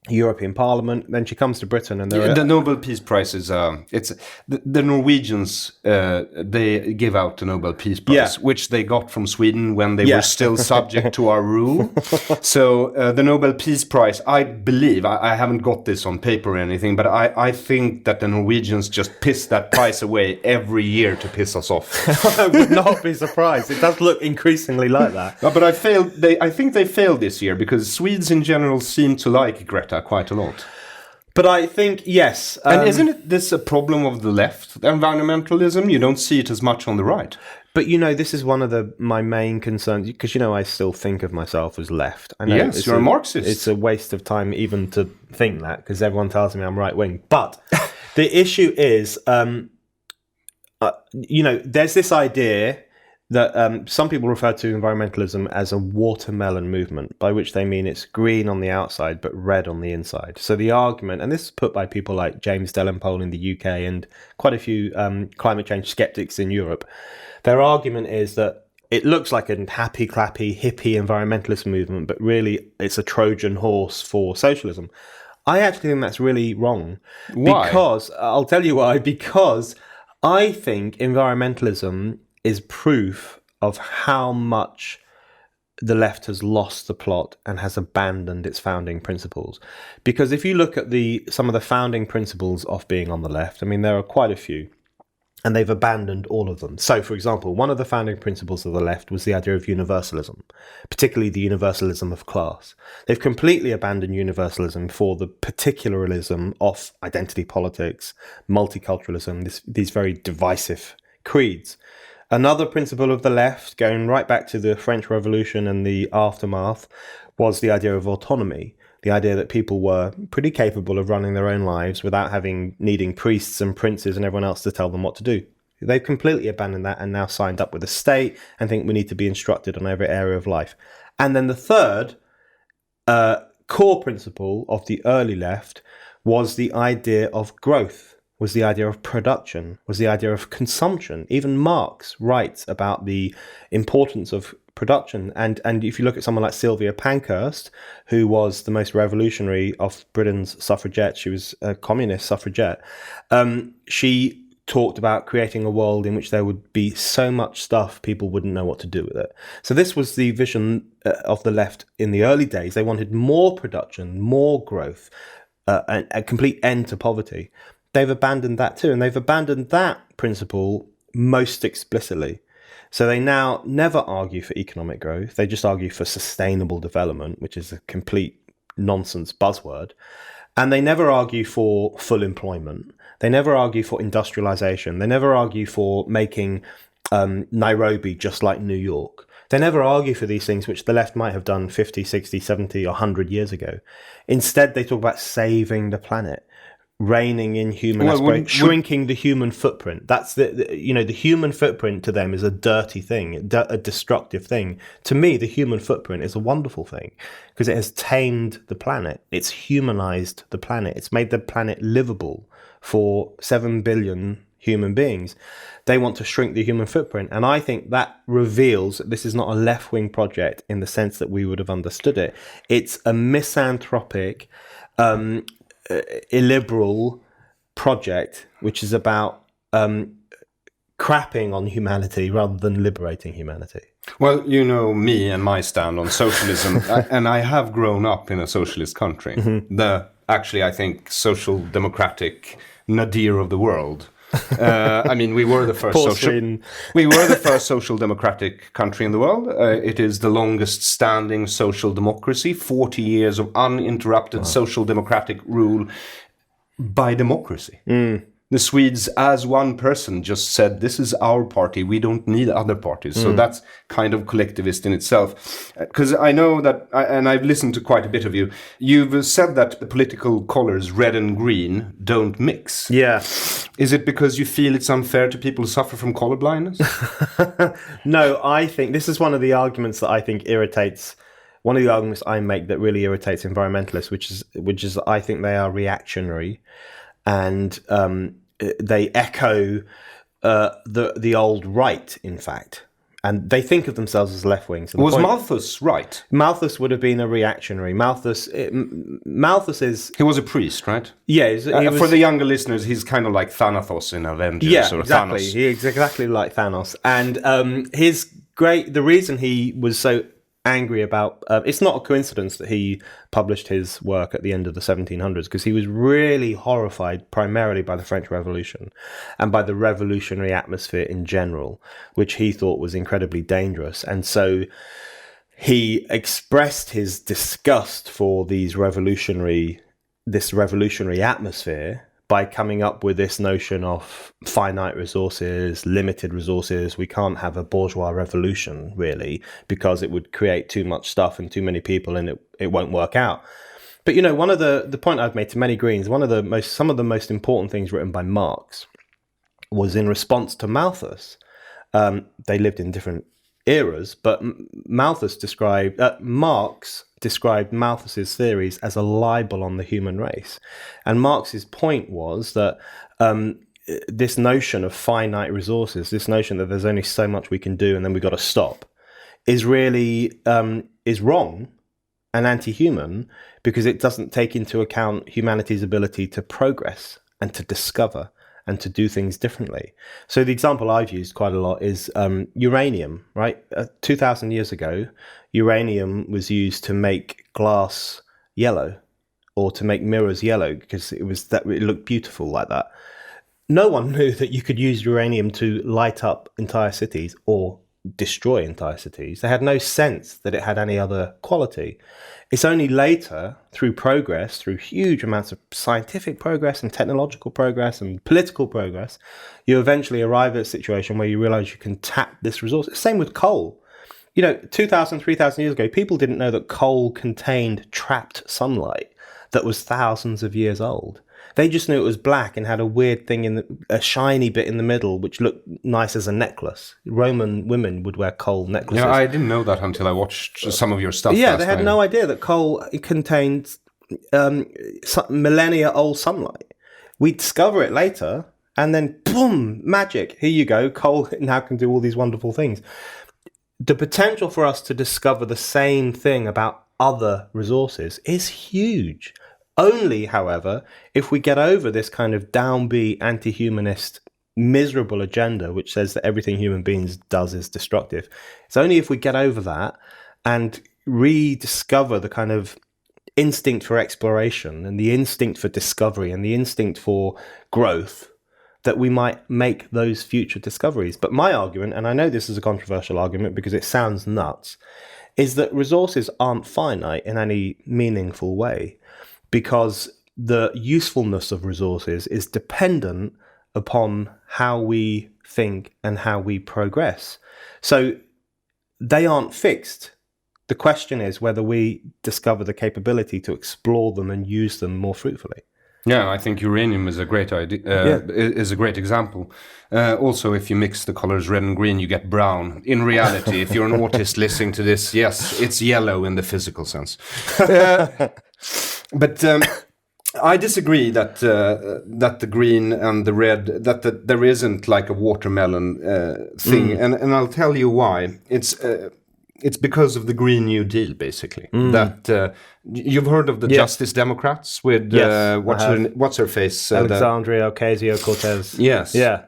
European Parliament. Then she comes to Britain, and the Nobel Peace Prize is it's the Norwegians they give out the Nobel Peace Prize, which they got from Sweden when they were still subject to our rule. So the Nobel Peace Prize, I believe, I haven't got this on paper or anything, but I think that the Norwegians just piss that prize away every year to piss us off. I would not be surprised. It does look increasingly like that. But I think they failed this year because Swedes in general seem to like Greta quite a lot. But I think, yes. And isn't this a problem of the left? Environmentalism, you don't see it as much on the right. But, you know, this is one of my main concerns, because, you know, I still think of myself as left. I know yes, you're a Marxist. It's a waste of time even to think that, because everyone tells me I'm right-wing. But the issue is, you know, there's this idea that some people refer to environmentalism as a watermelon movement, by which they mean it's green on the outside but red on the inside. So the argument, and this is put by people like James Dellenpole in the UK and quite a few climate change skeptics in Europe, their argument is that it looks like a happy, clappy, hippie environmentalist movement, but really it's a Trojan horse for socialism. I actually think that's really wrong. Why? Because, I'll tell you why, because I think environmentalism is proof of how much the left has lost the plot and has abandoned its founding principles. Because if you look at some of the founding principles of being on the left, I mean, there are quite a few, and they've abandoned all of them. So, for example, one of the founding principles of the left was the idea of universalism, particularly the universalism of class. They've completely abandoned universalism for the particularism of identity politics, multiculturalism, these very divisive creeds. Another principle of the left, going right back to the French Revolution and the aftermath, was the idea of autonomy. The idea that people were pretty capable of running their own lives without needing priests and princes and everyone else to tell them what to do. They've completely abandoned that and now signed up with the state and think we need to be instructed on every area of life. And then the third core principle of the early left was the idea of growth, was the idea of production, was the idea of consumption. Even Marx writes about the importance of production. And if you look at someone like Sylvia Pankhurst, who was the most revolutionary of Britain's suffragettes, she was a communist suffragette, she talked about creating a world in which there would be so much stuff people wouldn't know what to do with it. So this was the vision of the left in the early days. They wanted more production, more growth, and a complete end to poverty. They've abandoned that too, and they've abandoned that principle most explicitly. So they now never argue for economic growth. They just argue for sustainable development, which is a complete nonsense buzzword. And they never argue for full employment. They never argue for industrialization. They never argue for making Nairobi just like New York. They never argue for these things, which the left might have done 50, 60, 70, or 100 years ago. Instead, they talk about saving the planet, reining in human aspiration, shrinking the human footprint. That's the human footprint to them is a dirty thing, a destructive thing. To me, the human footprint is a wonderful thing because it has tamed the planet. It's humanized the planet. It's made the planet livable for 7 billion human beings. They want to shrink the human footprint. And I think that reveals that this is not a left-wing project in the sense that we would have understood it. It's a misanthropic, illiberal project which is about crapping on humanity rather than liberating humanity. Well, you know me and my stand on socialism, and I have grown up in a socialist country. Mm-hmm. The actually, I think, social democratic nadir of the world. I mean, we were the first social democratic country in the world. It is the longest standing social democracy, 40 years of uninterrupted social democratic rule by democracy. The Swedes, as one person, just said, this is our party, we don't need other parties. So that's kind of collectivist in itself. Because I know that, and I've listened to quite a bit of you, you've said that the political colors, red and green, don't mix. Yeah. Is it because you feel it's unfair to people who suffer from color blindness? No, I think this is one of the arguments that I think irritates. One of the arguments I make that really irritates environmentalists, which is I think they are reactionary, and they echo the old right, in fact, and they think of themselves as left wing. So was Malthus right? Malthus would have been a reactionary. Malthus is... He was a priest, right? Yeah. He was, for the younger listeners, he's kind of like Thanatos in Avengers. Yeah, or exactly. Thanos. He's exactly like Thanos. And the reason he was so angry about... it's not a coincidence that he published his work at the end of the 1700s, because he was really horrified primarily by the French Revolution and by the revolutionary atmosphere in general, which he thought was incredibly dangerous. And so he expressed his disgust for this revolutionary atmosphere by coming up with this notion of finite resources, limited resources. We can't have a bourgeois revolution, really, because it would create too much stuff and too many people, and it won't work out. But, one of the point I've made to many Greens, some of the most important things written by Marx was in response to Malthus. They lived in different eras, but Marx described Malthus's theories as a libel on the human race. And Marx's point was that this notion of finite resources, this notion that there's only so much we can do and then we've got to stop, is really is wrong and anti-human, because it doesn't take into account humanity's ability to progress and to discover and to do things differently. So the example I've used quite a lot is uranium, right? 2,000 years ago, uranium was used to make glass yellow, or to make mirrors yellow, because it looked beautiful like that. No one knew that you could use uranium to light up entire cities or destroy entire cities. They had no sense that it had any other quality. It's only later, through progress, through huge amounts of scientific progress and technological progress and political progress, you eventually arrive at a situation where you realize you can tap this resource. Same with coal. 2,000, 3,000 years ago, people didn't know that coal contained trapped sunlight that was thousands of years old. They just knew it was black and had a weird thing a shiny bit in the middle, which looked nice as a necklace. Roman women would wear coal necklaces. Yeah, I didn't know that until I watched some of your stuff. Yeah, they had no idea that coal contained millennia-old sunlight. We discover it later, and then boom, magic. Here you go. Coal now can do all these wonderful things. The potential for us to discover the same thing about other resources is huge. Only, however, if we get over this kind of downbeat, anti-humanist, miserable agenda, which says that everything human beings does is destructive. It's only if we get over that and rediscover the kind of instinct for exploration and the instinct for discovery and the instinct for growth that we might make those future discoveries. But my argument, and I know this is a controversial argument because it sounds nuts, is that resources aren't finite in any meaningful way, because the usefulness of resources is dependent upon how we think and how we progress. So they aren't fixed. The question is whether we discover the capability to explore them and use them more fruitfully. Yeah, I think uranium is a great idea. Is a great example. Also, if you mix the colors red and green, you get brown. In reality, if you're an autist listening to this, yes, it's yellow in the physical sense. But I disagree that the green and the red, that there isn't like a watermelon thing, and I'll tell you why. It's because of the Green New Deal, basically. That you've heard of the Justice Democrats with what's her face, Alexandria Ocasio-Cortez. Yes, yeah,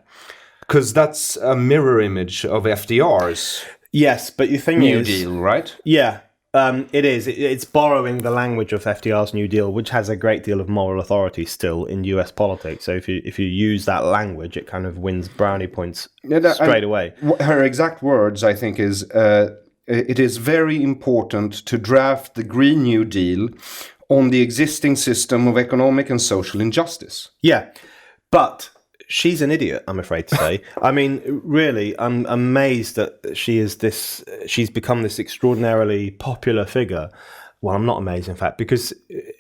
because that's a mirror image of FDR's. Yes, but the thing New Deal, right? Yeah. It is. It's borrowing the language of FDR's New Deal, which has a great deal of moral authority still in US politics. So if you use that language, it kind of wins brownie points straight away. Her exact words, I think, is it is very important to draft the Green New Deal on the existing system of economic and social injustice. Yeah, but she's an idiot, I'm afraid to say. I mean, really, I'm amazed that she's become this extraordinarily popular figure. Well, I'm not amazed, in fact, because,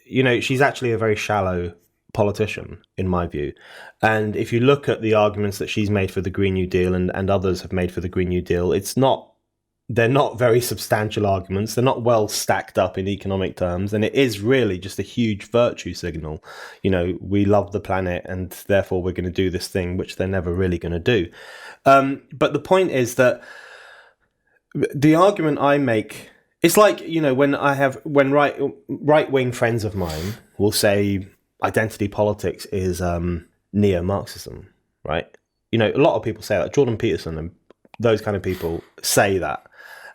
she's actually a very shallow politician, in my view. And if you look at the arguments that she's made for the Green New Deal and others have made for the Green New Deal, they're not very substantial arguments. They're not well stacked up in economic terms. And it is really just a huge virtue signal. We love the planet and therefore we're going to do this thing, which they're never really going to do. But the point is that the argument I make, it's like, when right-wing friends of mine will say identity politics is neo-Marxism, right? A lot of people say that. Jordan Peterson and those kind of people say that.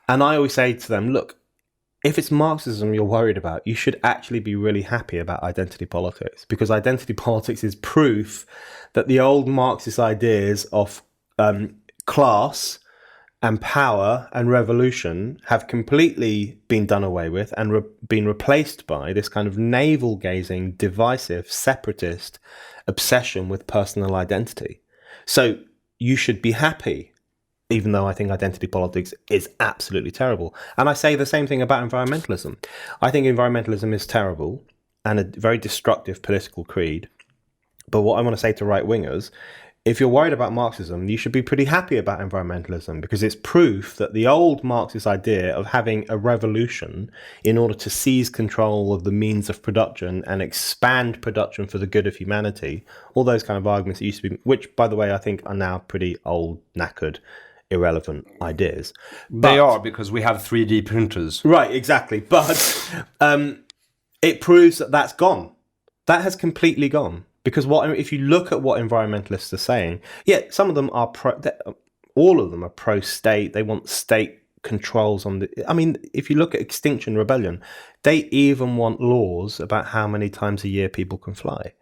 And I always say to them, look, if it's Marxism you're worried about, you should actually be really happy about identity politics, because identity politics is proof that the old Marxist ideas of class and power and revolution have completely been done away with and been replaced by this kind of navel-gazing, divisive, separatist obsession with personal identity. So you should be happy, even though I think identity politics is absolutely terrible. And I say the same thing about environmentalism. I think environmentalism is terrible and a very destructive political creed. But what I want to say to right-wingers, if you're worried about Marxism, you should be pretty happy about environmentalism, because it's proof that the old Marxist idea of having a revolution in order to seize control of the means of production and expand production for the good of humanity, all those kind of arguments that used to be, which, by the way, I think are now pretty old, knackered, irrelevant ideas. They are, because we have 3D printers. Right, exactly. But it proves that that's gone. That has completely gone. Because if you look at what environmentalists are saying, some of them are all of them are pro-state. They want state controls on if you look at Extinction Rebellion, they even want laws about how many times a year people can fly.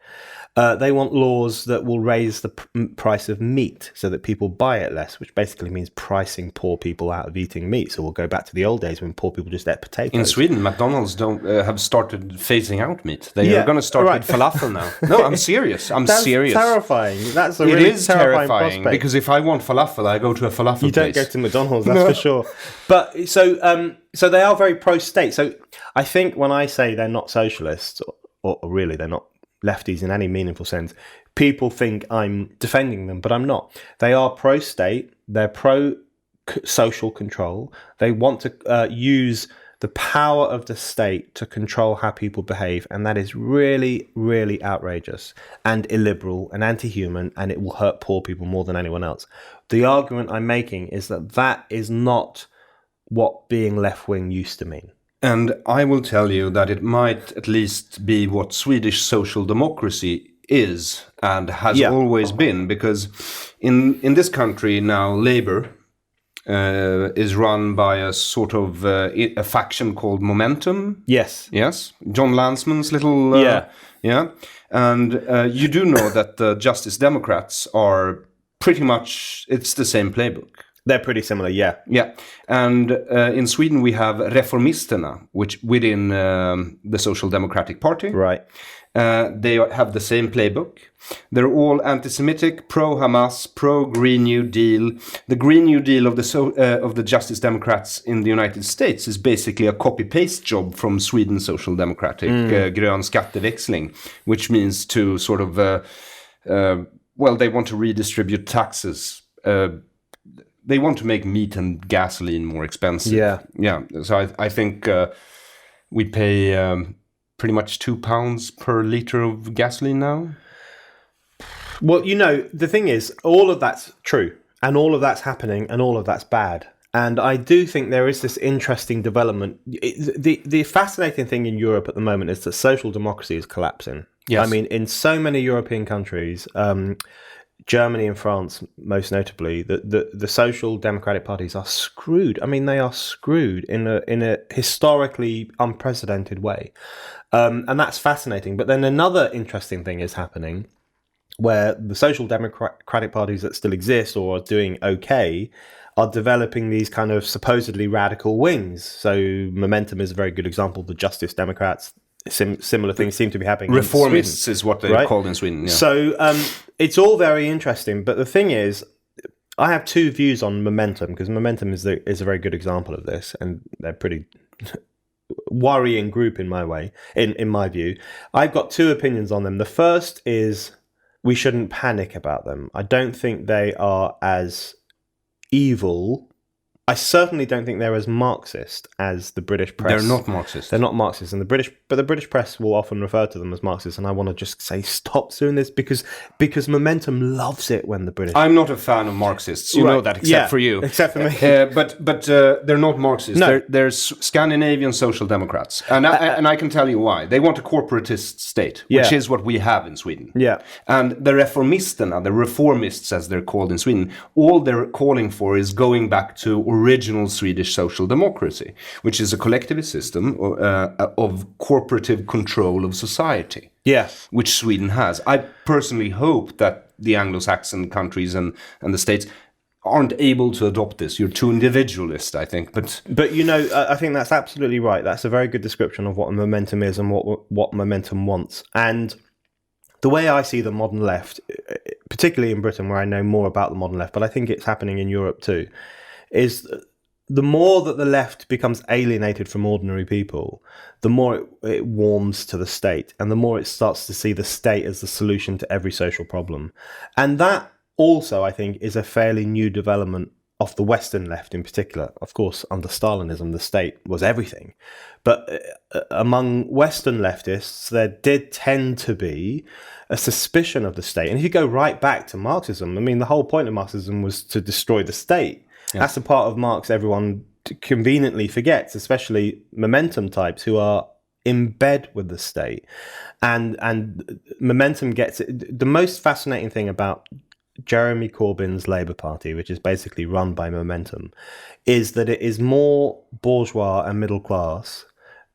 They want laws that will raise the price of meat so that people buy it less, which basically means pricing poor people out of eating meat. So we'll go back to the old days when poor people just ate potatoes. In Sweden, McDonald's have started phasing out meat. They are going to start with falafel now. No, I'm serious. That's serious. Terrifying. That's a really terrifying prospect. Because if I want falafel, I go to a falafel place. You don't go to McDonald's, that's for sure. But so they are very pro-state. So I think when I say they're not socialists, or really they're not lefties in any meaningful sense, people think I'm defending them, but I'm not. They are pro-state, they're pro-social control. They want to use the power of the state to control how people behave, and that is really, really outrageous and illiberal and anti-human, and it will hurt poor people more than anyone else. The argument I'm making is that is not what being left-wing used to mean. And I will tell you that it might at least be what Swedish social democracy is and has always been, because in this country now, Labour is run by a sort of a faction called Momentum. Yes. John Lansman's little... And you do know that the Justice Democrats are pretty much... It's the same playbook. They're pretty similar, yeah. Yeah, and in Sweden we have Reformisterna, which within the Social Democratic Party. Right. They have the same playbook. They're all anti-Semitic, pro-Hamas, pro-Green New Deal. The Green New Deal of the Justice Democrats in the United States is basically a copy-paste job from Sweden's Social Democratic grön skatteväxling, which means to sort of, they want to redistribute taxes. They want to make meat and gasoline more expensive. Yeah. So I think we pay pretty much £2 per litre of gasoline now. Well, the thing is, all of that's true, and all of that's happening, and all of that's bad. And I do think there is this interesting development. The fascinating thing in Europe at the moment is that social democracy is collapsing. Yes. I mean, in so many European countries, Germany and France, most notably, the social democratic parties are screwed. I mean, they are screwed in a historically unprecedented way, and that's fascinating. But then another interesting thing is happening, where the social democratic parties that still exist or are doing okay are developing these kind of supposedly radical wings. So Momentum is a very good example. The Justice Democrats, similar things seem to be happening. Reformists is what they're called in Sweden. Yeah. So it's all very interesting. But the thing is, I have two views on Momentum, because Momentum is a very good example of this, and they're pretty worrying group in my view. I've got two opinions on them. The first is we shouldn't panic about them. I don't think they are as evil. I certainly don't think they're as Marxist as the British press. They're not Marxist. They're not Marxist, and the British press will often refer to them as Marxist. And I want to just say, stop doing this, because Momentum loves it when the British. I'm not a fan of Marxists. You know that, except for you, except for me. But they're not Marxists. No. They're Scandinavian social democrats, and I can tell you why. They want a corporatist state, which is what we have in Sweden. Yeah. And the reformisterna, the reformists as they're called in Sweden, all they're calling for is going back to original Swedish social democracy, which is a collectivist system of corporative control of society. Yeah. Which Sweden has. I personally hope that the Anglo-Saxon countries and the states aren't able to adopt this. You're too individualist, I think. But I think that's absolutely right. That's a very good description of what Momentum is and what Momentum wants. And the way I see the modern left, particularly in Britain, where I know more about the modern left, but I think it's happening in Europe too, is the more that the left becomes alienated from ordinary people, the more it warms to the state, and the more it starts to see the state as the solution to every social problem. And that also, I think, is a fairly new development of the Western left in particular. Of course, under Stalinism, the state was everything. But among Western leftists, there did tend to be a suspicion of the state. And if you go right back to Marxism, I mean, the whole point of Marxism was to destroy the state. Yeah. That's the part of Marx everyone conveniently forgets, especially Momentum types who are in bed with the state. And Momentum gets it. The most fascinating thing about Jeremy Corbyn's Labour Party, which is basically run by Momentum, is that it is more bourgeois and middle class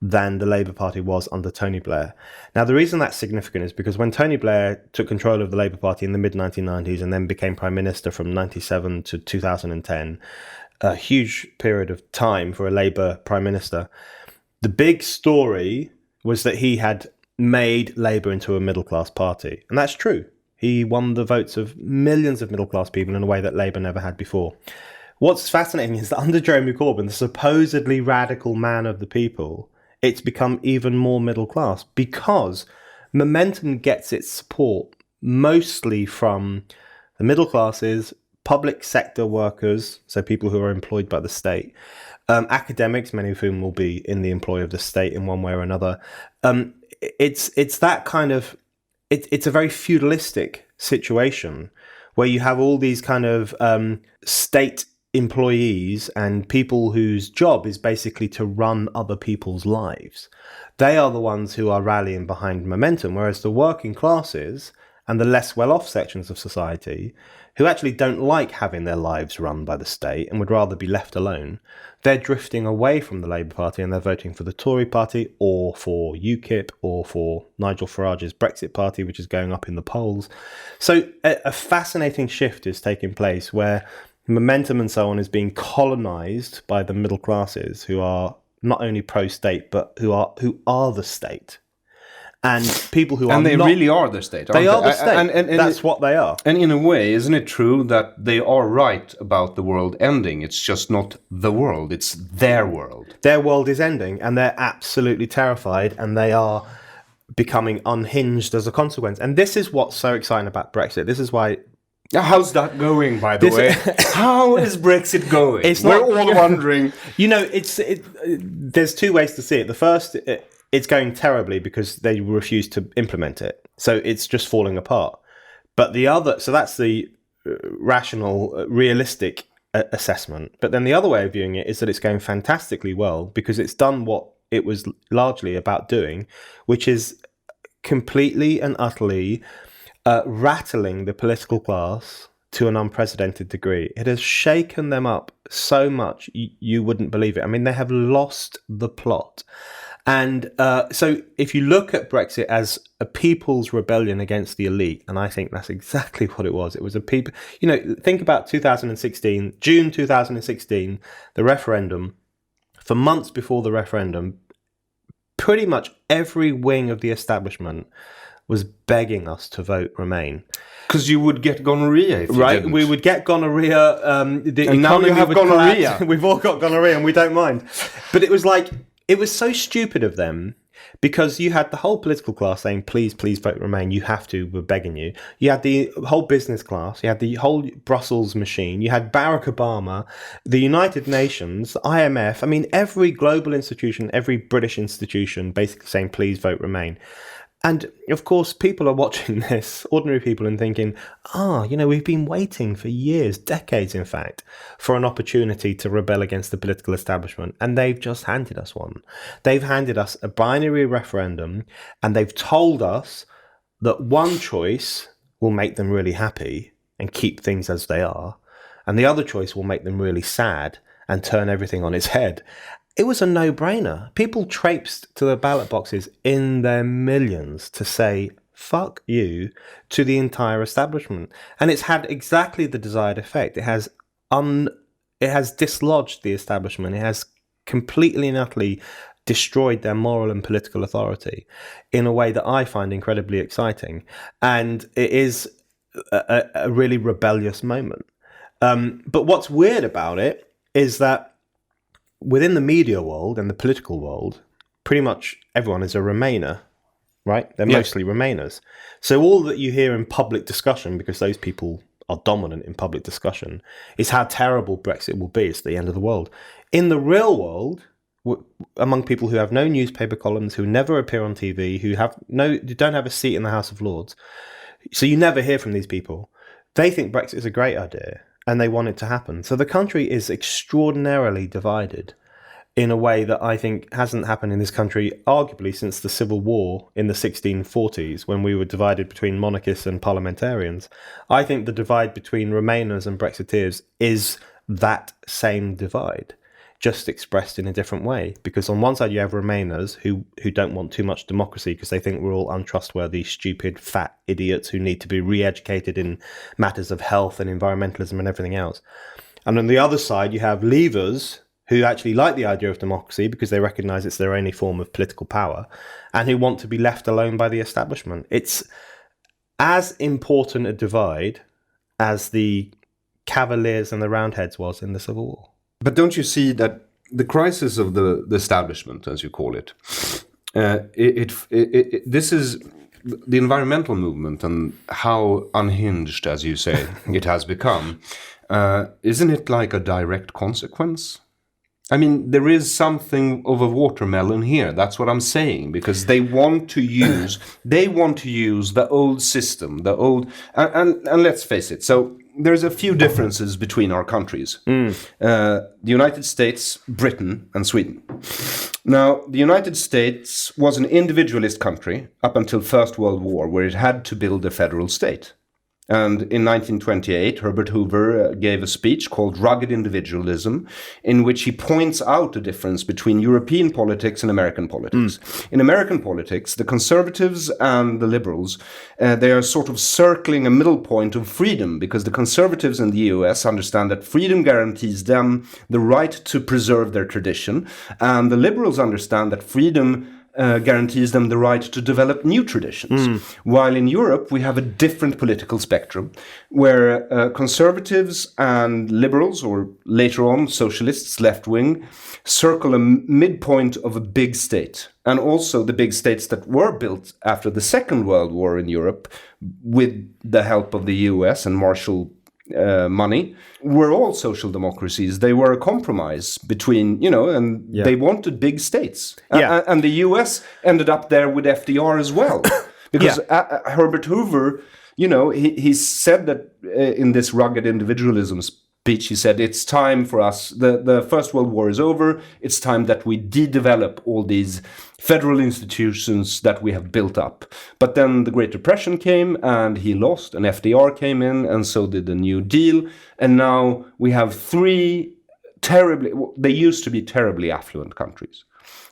than the Labour Party was under Tony Blair. Now, the reason that's significant is because when Tony Blair took control of the Labour Party in the mid-1990s and then became Prime Minister from 97 to 2010, a huge period of time for a Labour Prime Minister, the big story was that he had made Labour into a middle-class party. And that's true. He won the votes of millions of middle-class people in a way that Labour never had before. What's fascinating is that under Jeremy Corbyn, the supposedly radical man of the people, it's become even more middle class because Momentum gets its support mostly from the middle classes, public sector workers, so people who are employed by the state, academics, many of whom will be in the employ of the state in one way or another. It's that kind of, it's a very feudalistic situation where you have all these kind of state employees and people whose job is basically to run other people's lives. They are the ones who are rallying behind Momentum, whereas the working classes and the less well-off sections of society, who actually don't like having their lives run by the state and would rather be left alone, they're drifting away from the Labour Party and they're voting for the Tory party or for UKIP or for Nigel Farage's Brexit party, which is going up in the polls. So a fascinating shift is taking place where Momentum and so on is being colonised by the middle classes who are not only pro-state, but who are the state. And people who are and they really are the state. They are the they? state. And that's what they are. And in a way, isn't it true that they are right about the world ending? It's just not the world. It's their world. Their world is ending, and they're absolutely terrified, and they are becoming unhinged as a consequence. And this is what's so exciting about Brexit. This is why. How's that going, by the way? How is Brexit going? We're all wondering. You know, there's two ways to see it. The first, it's going terribly because they refuse to implement it. So it's just falling apart. But the other, so that's the rational, realistic assessment. But then the other way of viewing it is that it's going fantastically well because it's done what it was largely about doing, which is completely and utterly rattling the political class to an unprecedented degree. It has shaken them up so much, you wouldn't believe it. I mean, they have lost the plot. And so if you look at Brexit as a people's rebellion against the elite, and I think that's exactly what it was. It was a people, think about 2016, June 2016, the referendum. For months before the referendum, pretty much every wing of the establishment was begging us to vote Remain. Because you would get gonorrhea if you didn't. We would get gonorrhea. And now you have gonorrhea. We've all got gonorrhea and we don't mind. But it was like, it was so stupid of them, because you had the whole political class saying, please vote Remain. You have to, we're begging you. You had the whole business class. You had the whole Brussels machine. You had Barack Obama, the United Nations, the IMF. I mean, every global institution, every British institution basically saying, please vote Remain. And of course, people are watching this, ordinary people, and thinking, we've been waiting for years, decades, in fact, for an opportunity to rebel against the political establishment. And they've just handed us one. They've handed us a binary referendum, and they've told us that one choice will make them really happy and keep things as they are, and the other choice will make them really sad and turn everything on its head. It was a no-brainer. People traipsed to the ballot boxes in their millions to say, fuck you, to the entire establishment. And it's had exactly the desired effect. It has dislodged the establishment. It has completely and utterly destroyed their moral and political authority in a way that I find incredibly exciting. And it is a really rebellious moment. But what's weird about it is that within the media world and the political world, pretty much everyone is a Remainer, right? They're mostly Remainers. So all that you hear in public discussion, because those people are dominant in public discussion, is how terrible Brexit will be. It's the end of the world. In the real world, among people who have no newspaper columns, who never appear on TV, who don't have a seat in the House of Lords, so you never hear from these people, they think Brexit is a great idea. And they want it to happen. So the country is extraordinarily divided in a way that I think hasn't happened in this country, arguably since the Civil War in the 1640s, when we were divided between monarchists and parliamentarians. I think the divide between Remainers and Brexiteers is that same divide, just expressed in a different way. Because on one side you have Remainers who don't want too much democracy because they think we're all untrustworthy, stupid, fat idiots who need to be re-educated in matters of health and environmentalism and everything else. And on the other side you have Leavers who actually like the idea of democracy because they recognise it's their only form of political power and who want to be left alone by the establishment. It's as important a divide as the Cavaliers and the Roundheads was in the Civil War. But don't you see that the crisis of the establishment, as you call it, this is the environmental movement and how unhinged, as you say, it has become. Isn't it like a direct consequence? I mean, there is something of a watermelon here. That's what I'm saying, because they want to use the old system, and let's face it. So there's a few differences between our countries. The United States, Britain, and Sweden. Now, the United States was an individualist country up until First World War, where it had to build a federal state. And in 1928, Herbert Hoover gave a speech called Rugged Individualism, in which he points out the difference between European politics and American politics. In American politics, the conservatives and the liberals, they are sort of circling a middle point of freedom, because the conservatives in the US understand that freedom guarantees them the right to preserve their tradition, and the liberals understand that freedom guarantees them the right to develop new traditions. While in Europe, we have a different political spectrum, where conservatives and liberals, or later on socialists, left-wing, circle a midpoint of a big state. And also the big states that were built after the Second World War in Europe, with the help of the US and Marshall money, were all social democracies. They were a compromise between, they wanted big states. And the US ended up there with FDR as well. Because Herbert Hoover, he said that in this rugged individualism speech, he said, it's time for us, the First World War is over, it's time that we de-develop all these federal institutions that we have built up. But then the Great Depression came and he lost, and FDR came in, and so did the New Deal. And now we have they used to be terribly affluent countries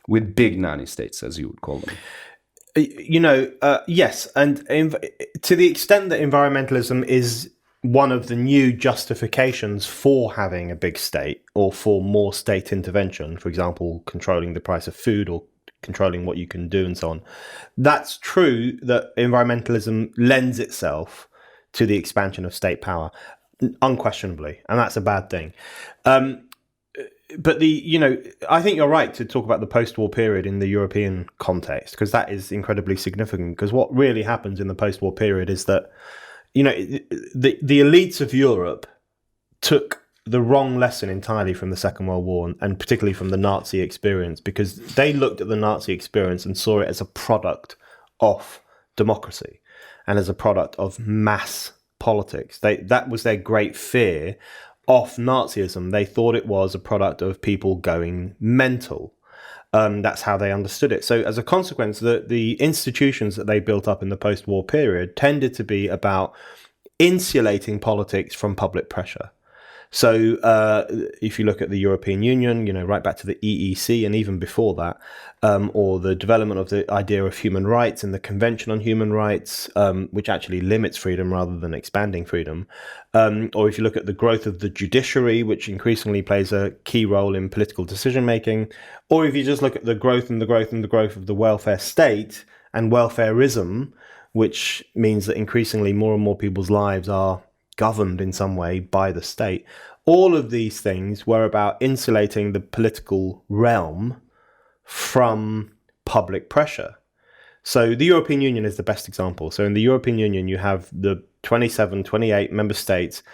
with big nanny states, as you would call them. Yes, and to the extent that environmentalism is one of the new justifications for having a big state or for more state intervention, for example, controlling the price of food or controlling what you can do and so on, that's true that environmentalism lends itself to the expansion of state power, unquestionably, and that's a bad thing. But I think you're right to talk about the post-war period in the European context, because that is incredibly significant. Because what really happens in the post-war period is that, the elites of Europe took the wrong lesson entirely from the Second World War, and particularly from the Nazi experience, because they looked at the Nazi experience and saw it as a product of democracy and as a product of mass politics. That was their great fear of Nazism. They thought it was a product of people going mental. That's how they understood it. So as a consequence, the institutions that they built up in the post-war period tended to be about insulating politics from public pressure. So if you look at the European Union, right back to the EEC and even before that, or the development of the idea of human rights and the Convention on Human Rights, which actually limits freedom rather than expanding freedom, or if you look at the growth of the judiciary, which increasingly plays a key role in political decision-making, or if you just look at the growth and the growth and the growth of the welfare state and welfarism, which means that increasingly more and more people's lives are governed in some way by the state. All of these things were about insulating the political realm from public pressure. So the European Union is the best example. So in the European Union, you have the 27, 28 member states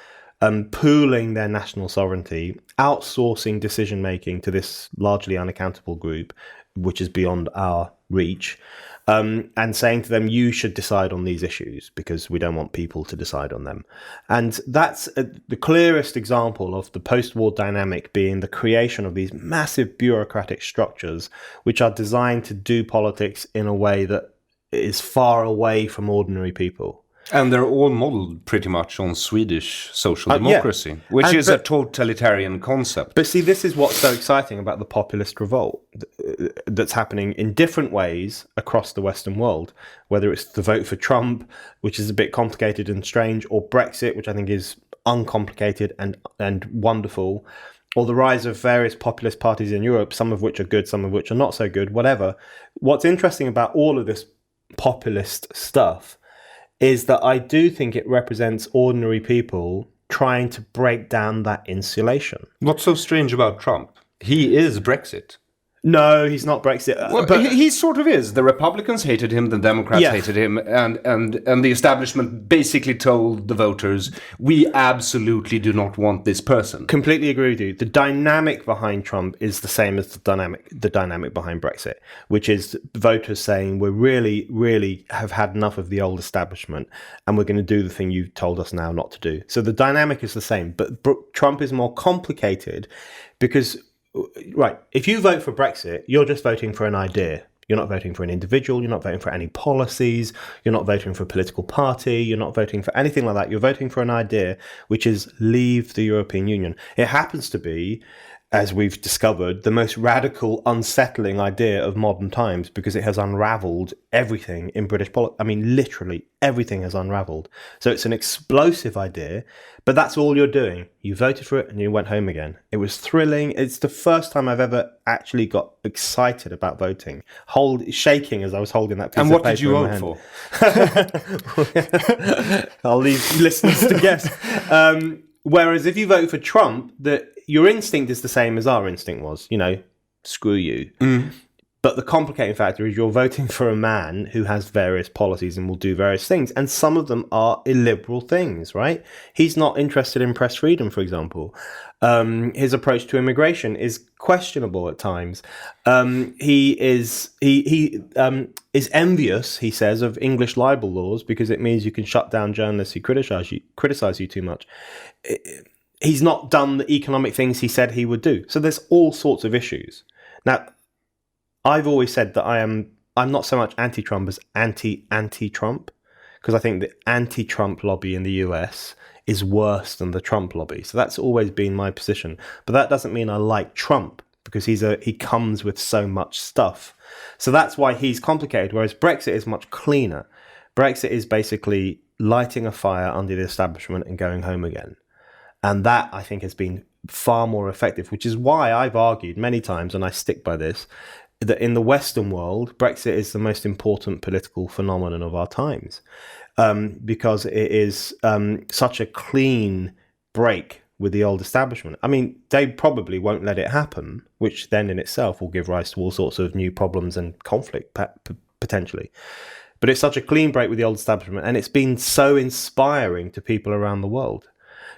pooling their national sovereignty, outsourcing decision-making to this largely unaccountable group, which is beyond our reach, and saying to them, you should decide on these issues because we don't want people to decide on them. And that's the clearest example of the post-war dynamic being the creation of these massive bureaucratic structures which are designed to do politics in a way that is far away from ordinary people. And they're all modeled pretty much on Swedish social democracy, which is a totalitarian concept. But see, this is what's so exciting about the populist revolt that's happening in different ways across the Western world, whether it's the vote for Trump, which is a bit complicated and strange, or Brexit, which I think is uncomplicated and wonderful, or the rise of various populist parties in Europe, some of which are good, some of which are not so good, whatever. What's interesting about all of this populist stuff is that I do think it represents ordinary people trying to break down that insulation. What's so strange about Trump? He is Brexit. No, he's not Brexit. Well, but he sort of is. The Republicans hated him, the Democrats hated him, and the establishment basically told the voters, we absolutely do not want this person. Completely agree with you. The dynamic behind Trump is the same as the dynamic behind Brexit, which is voters saying we really, really have had enough of the old establishment and we're going to do the thing you've told us now not to do. So the dynamic is the same, but Trump is more complicated because... Right. If you vote for Brexit, you're just voting for an idea. You're not voting for an individual. You're not voting for any policies. You're not voting for a political party. You're not voting for anything like that. You're voting for an idea, which is leave the European Union. It happens to be, as we've discovered, the most radical, unsettling idea of modern times because it has unraveled everything in British politics. I mean, literally everything has unraveled. So it's an explosive idea, but that's all you're doing. You voted for it and you went home again. It was thrilling. It's the first time I've ever actually got excited about voting. Shaking as I was holding that piece of paper. And what did you vote for? I'll leave listeners to guess. Whereas if you vote for Trump, your instinct is the same as our instinct was, screw you. But the complicating factor is you're voting for a man who has various policies and will do various things. And some of them are illiberal things, right? He's not interested in press freedom, for example. His approach to immigration is questionable at times. He is envious, he says, of English libel laws because it means you can shut down journalists who criticize you too much. he's not done the economic things he said he would do. So there's all sorts of issues. Now, I've always said that I'm not so much anti-Trump as anti-Trump, because I think the anti-Trump lobby in the US is worse than the Trump lobby. So that's always been my position. But that doesn't mean I like Trump, because he comes with so much stuff. So that's why he's complicated, whereas Brexit is much cleaner. Brexit is basically lighting a fire under the establishment and going home again. And that, I think, has been far more effective, which is why I've argued many times, and I stick by this, that in the Western world, Brexit is the most important political phenomenon of our times, because it is such a clean break with the old establishment. I mean, they probably won't let it happen, which then in itself will give rise to all sorts of new problems and conflict, potentially. But it's such a clean break with the old establishment, and it's been so inspiring to people around the world.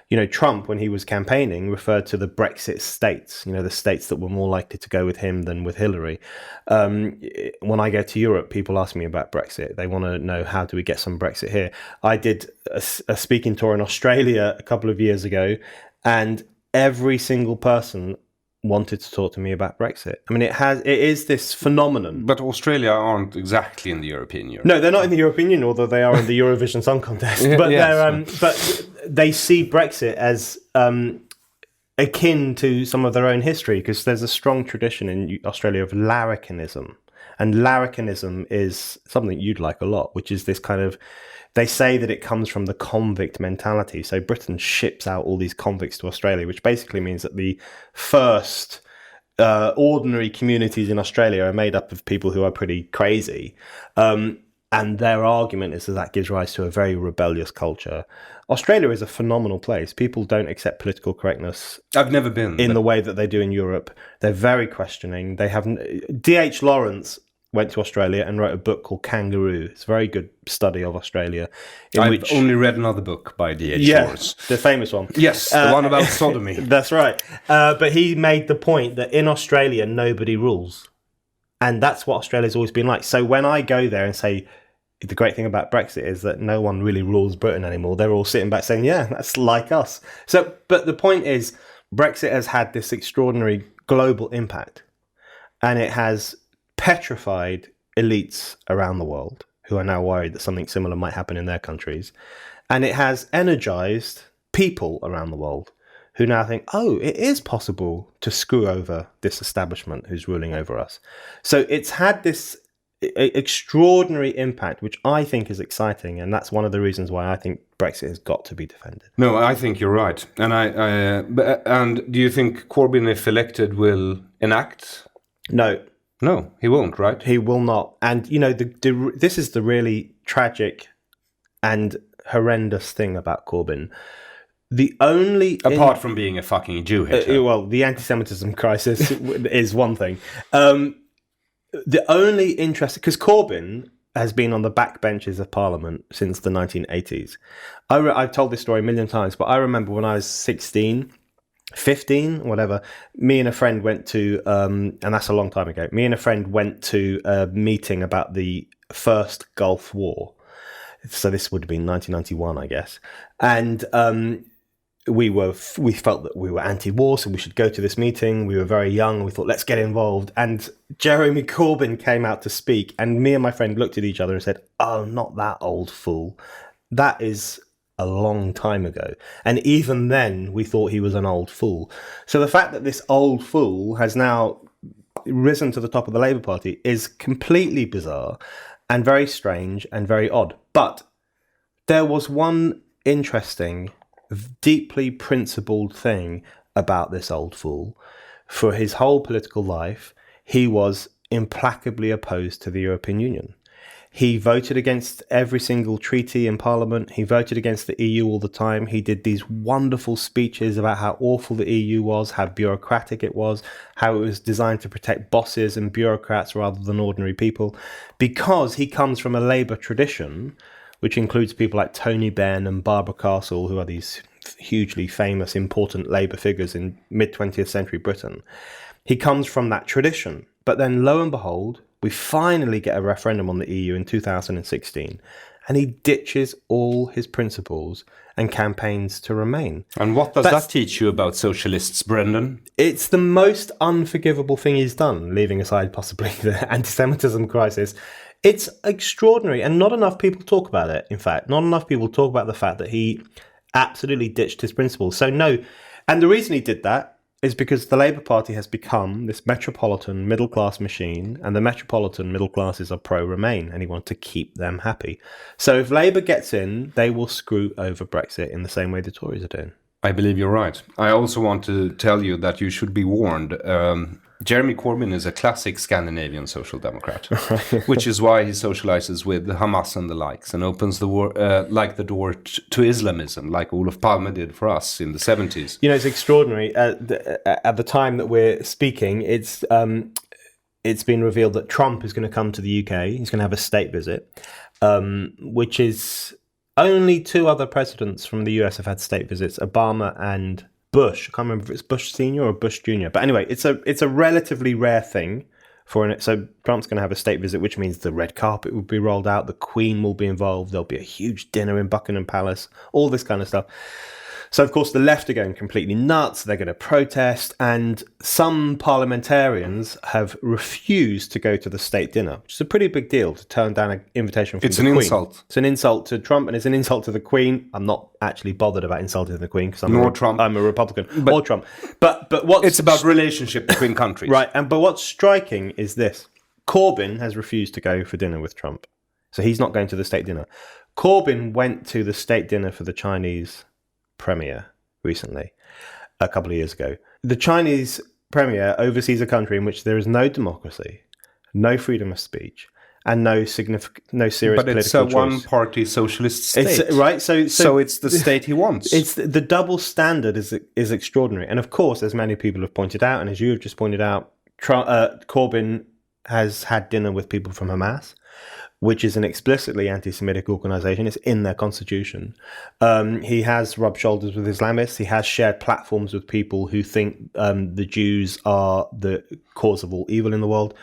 You know, Trump, when he was campaigning, referred to the Brexit states, the states that were more likely to go with him than with Hillary. When I go to Europe, people ask me about Brexit. They want to know, how do we get some Brexit here? I did a speaking tour in Australia a couple of years ago, and every single person wanted to talk to me about Brexit. I mean, it is this phenomenon. But Australia aren't exactly in the European Union. No, they're not in the European Union, although they are in the Eurovision Song Contest. But yes. But they see Brexit as akin to some of their own history, because there's a strong tradition in Australia of larrikinism. And larrikinism is something you'd like a lot, which is this kind of, they say that it comes from the convict mentality. So Britain ships out all these convicts to Australia, which basically means that the first ordinary communities in Australia are made up of people who are pretty crazy. And their argument is that gives rise to a very rebellious culture. Australia is a phenomenal place. People don't accept political correctness. I've never been in the way that they do in Europe. They're very questioning. They have D.H. Lawrence went to Australia and wrote a book called Kangaroo. It's a very good study of Australia. I've only read another book by D.H. Lawrence. The famous one. Yes, the one about sodomy. That's right. But he made the point that in Australia, nobody rules. And that's what Australia's always been like. So when I go there and say, the great thing about Brexit is that no one really rules Britain anymore, they're all sitting back saying, yeah, that's like us. So, but the point is, Brexit has had this extraordinary global impact. And it has petrified elites around the world who are now worried that something similar might happen in their countries. And it has energized people around the world who now think, oh, it is possible to screw over this establishment who's ruling over us. So it's had this extraordinary impact, which I think is exciting. And that's one of the reasons why I think Brexit has got to be defended. No, I think you're right. And and do you think Corbyn, if elected, will enact? No, he won't, right? He will not. And, this is the really tragic and horrendous thing about Corbyn. The only... Apart from being a fucking Jew hater. Well, the anti-Semitism crisis is one thing. The only interest... Because Corbyn has been on the backbenches of Parliament since the 1980s. I've told this story a million times, but I remember when I was 15, whatever, me and a friend went to, and that's a long time ago, me and a friend went to a meeting about the first Gulf War. So this would have been 1991, I guess. And we felt that we were anti-war, so we should go to this meeting. We were very young. We thought, let's get involved. And Jeremy Corbyn came out to speak, and me and my friend looked at each other and said, oh, not that old fool. That is a long time ago. And even then, we thought he was an old fool. So the fact that this old fool has now risen to the top of the Labour Party is completely bizarre and very strange and very odd. But there was one interesting, deeply principled thing about this old fool. For his whole political life, he was implacably opposed to the European Union. He voted against every single treaty in Parliament. He voted against the EU all the time. He did these wonderful speeches about how awful the EU was, how bureaucratic it was, how it was designed to protect bosses and bureaucrats rather than ordinary people. Because he comes from a Labour tradition, which includes people like Tony Benn and Barbara Castle, who are these hugely famous, important Labour figures in mid-20th century Britain. He comes from that tradition. But then, lo and behold, we finally get a referendum on the EU in 2016, and he ditches all his principles and campaigns to remain. And what does that teach you about socialists, Brendan? It's the most unforgivable thing he's done, leaving aside possibly the anti-Semitism crisis. It's extraordinary, and not enough people talk about it, in fact. Not enough people talk about the fact that he absolutely ditched his principles. So no, and the reason he did that is because the Labour Party has become this metropolitan middle-class machine, and the metropolitan middle classes are pro-Remain, and he wants to keep them happy. So if Labour gets in, they will screw over Brexit in the same way the Tories are doing. I believe you're right. I also want to tell you that you should be warned. Jeremy Corbyn is a classic Scandinavian social democrat, which is why he socializes with Hamas and the likes and opens the door to Islamism, like Olof Palme did for us in the 70s. You know, it's extraordinary. At the time that we're speaking, it's been revealed that Trump is going to come to the UK. He's going to have a state visit, which is only 2 other presidents from the US have had state visits, Obama and Bush. I can't remember if it's Bush Senior or Bush Junior. But anyway, it's a relatively rare thing for it. So Trump's going to have a state visit, which means the red carpet will be rolled out. The Queen will be involved. There'll be a huge dinner in Buckingham Palace, all this kind of stuff. So, of course, the left are going completely nuts. They're going to protest. And some parliamentarians have refused to go to the state dinner, which is a pretty big deal to turn down an invitation from the Queen. It's an insult. It's an insult to Trump, and it's an insult to the Queen. I'm not actually bothered about insulting the Queen because I'm a Republican. Or Trump. But it's about relationship between countries. Right. But what's striking is this. Corbyn has refused to go for dinner with Trump. So he's not going to the state dinner. Corbyn went to the state dinner for the Chinese premier recently, a couple of years ago. The Chinese premier oversees a country in which there is no democracy, no freedom of speech, and no serious political choice. But it's a one-party socialist state, right? So it's the state he wants. It's the double standard is extraordinary, and of course, as many people have pointed out, and as you have just pointed out, Corbyn has had dinner with people from Hamas, which is an explicitly anti-Semitic organization. It's in their constitution. He has rubbed shoulders with Islamists. He has shared platforms with people who think the Jews are the cause of all evil in the world.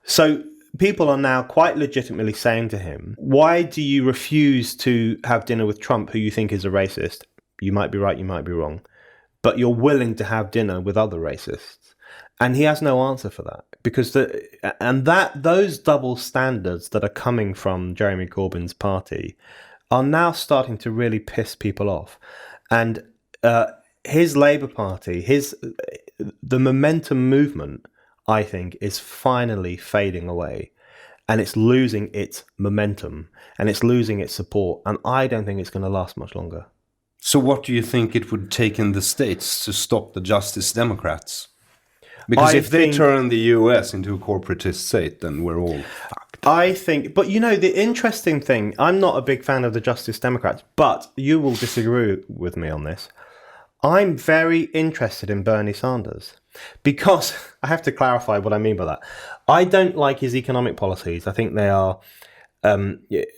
So people are now quite legitimately saying to him, why do you refuse to have dinner with Trump, who you think is a racist? You might be right, you might be wrong. But you're willing to have dinner with other racists. And he has no answer for that, because those double standards that are coming from Jeremy Corbyn's party are now starting to really piss people off. And his Labour Party, the momentum movement, I think, is finally fading away, and it's losing its momentum and it's losing its support. And I don't think it's going to last much longer. So what do you think it would take in the States to stop the Justice Democrats? Because if they turn the US into a corporatist state, then we're all fucked. I think, but you know, the interesting thing, I'm not a big fan of the Justice Democrats, but you will disagree with me on this. I'm very interested in Bernie Sanders, because I have to clarify what I mean by that. I don't like his economic policies. I think they are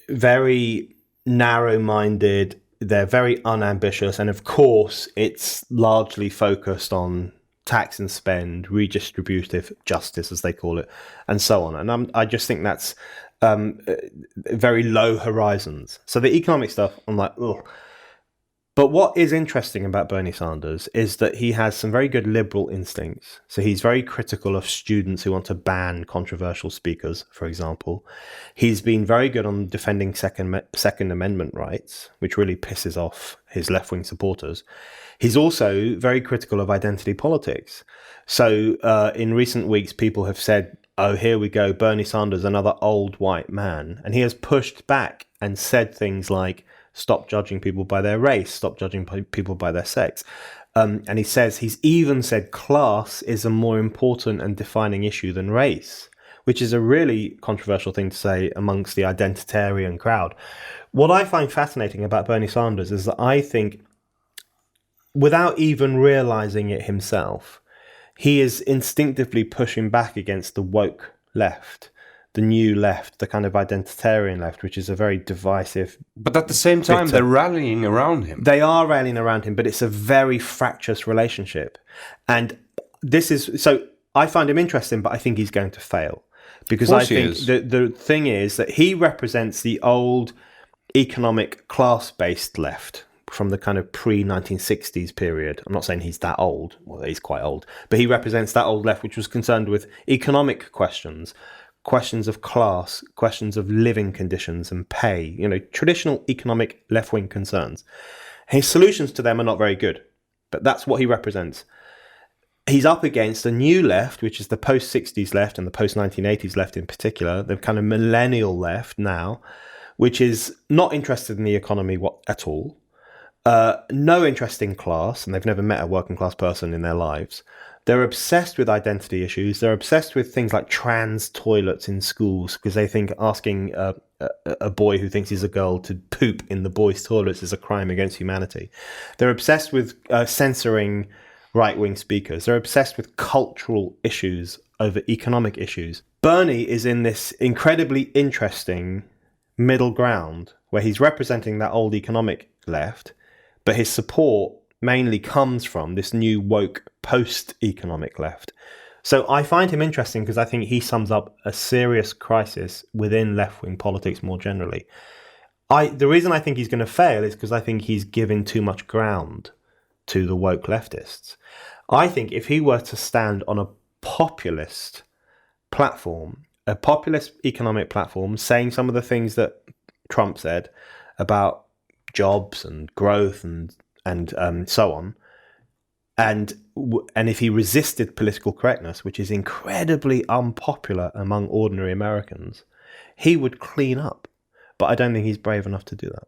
very narrow-minded. They're very unambitious. And of course, it's largely focused on tax and spend, redistributive justice, as they call it, and so on. And I just think that's very low horizons. So the economic stuff, I'm like, ugh. But what is interesting about Bernie Sanders is that he has some very good liberal instincts. So he's very critical of students who want to ban controversial speakers, for example. He's been very good on defending Second Amendment rights, which really pisses off his left-wing supporters. He's also very critical of identity politics. So in recent weeks, people have said, oh, here we go, Bernie Sanders, another old white man. And he has pushed back and said things like, stop judging people by their race, stop judging people by their sex. And he's even said class is a more important and defining issue than race, which is a really controversial thing to say amongst the identitarian crowd. What I find fascinating about Bernie Sanders is that I think, without even realizing it himself, he is instinctively pushing back against the woke left, the new left, the kind of identitarian left, which is a very divisive. But at the same time, they're rallying around him. They are rallying around him, but it's a very fractious relationship. And so I find him interesting, but I think he's going to fail. Because I think the thing is that he represents the old economic class-based left from the kind of pre-1960s period. I'm not saying he's that old, well, he's quite old, but he represents that old left which was concerned with economic questions, questions of class, questions of living conditions and pay, traditional economic left-wing concerns. His solutions to them are not very good, but that's what he represents. He's up against a new left, which is the post-60s left and the post-1980s left in particular, the kind of millennial left now, which is not interested in the economy at all, no interest in class, and they've never met a working class person in their lives. They're obsessed with identity issues. They're obsessed with things like trans toilets in schools because they think asking a boy who thinks he's a girl to poop in the boys' toilets is a crime against humanity. They're obsessed with censoring right-wing speakers. They're obsessed with cultural issues over economic issues. Bernie is in this incredibly interesting middle ground where he's representing that old economic left, but his support mainly comes from this new woke post-economic left. So I find him interesting because I think he sums up a serious crisis within left-wing politics more generally. The reason I think he's going to fail is because I think he's giving too much ground to the woke leftists. I think if he were to stand on a populist platform, a populist economic platform, saying some of the things that Trump said about jobs and growth and so on, and if he resisted political correctness, which is incredibly unpopular among ordinary Americans, he would clean up. But I don't think he's brave enough to do that.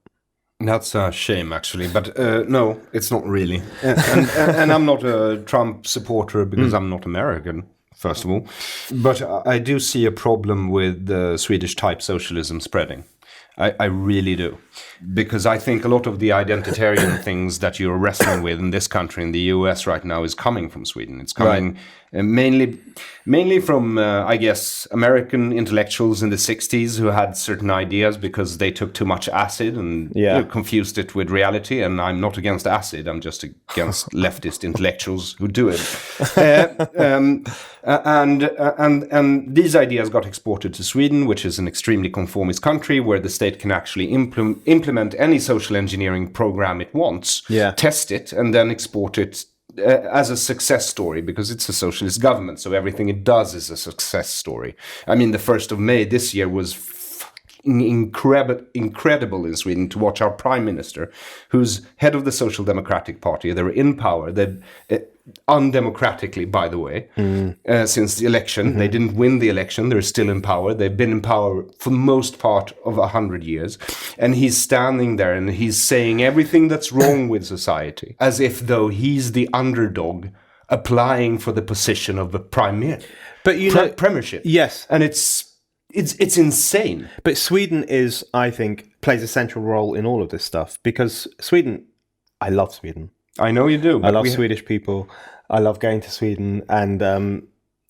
That's a shame, actually. But no, it's not really. And I'm not a Trump supporter because I'm not American, first of all. But I do see a problem with the Swedish-type socialism spreading. I really do. Because I think a lot of the identitarian things that you're wrestling with in this country, in the US right now, is coming from Sweden. It's coming mainly from, I guess, American intellectuals in the 60s who had certain ideas because they took too much acid and confused it with reality. And I'm not against acid. I'm just against leftist intellectuals who do it. And these ideas got exported to Sweden, which is an extremely conformist country where the state can actually implement any social engineering program it wants, test it, and then export it as a success story because it's a socialist government. So everything it does is a success story. I mean, the 1st of May this year was incredible in Sweden to watch our prime minister, who's head of the Social Democratic Party. They're in power. They're undemocratically, by the way, since the election. They didn't win the election. They're still in power. They've been in power for the most part of 100 years. And he's standing there and he's saying everything that's wrong with society, as if though he's the underdog applying for the position of the premiership. Yes. And it's insane. But Sweden plays a central role in all of this stuff because I love Sweden. I know you do. I love Swedish people. I love going to Sweden, and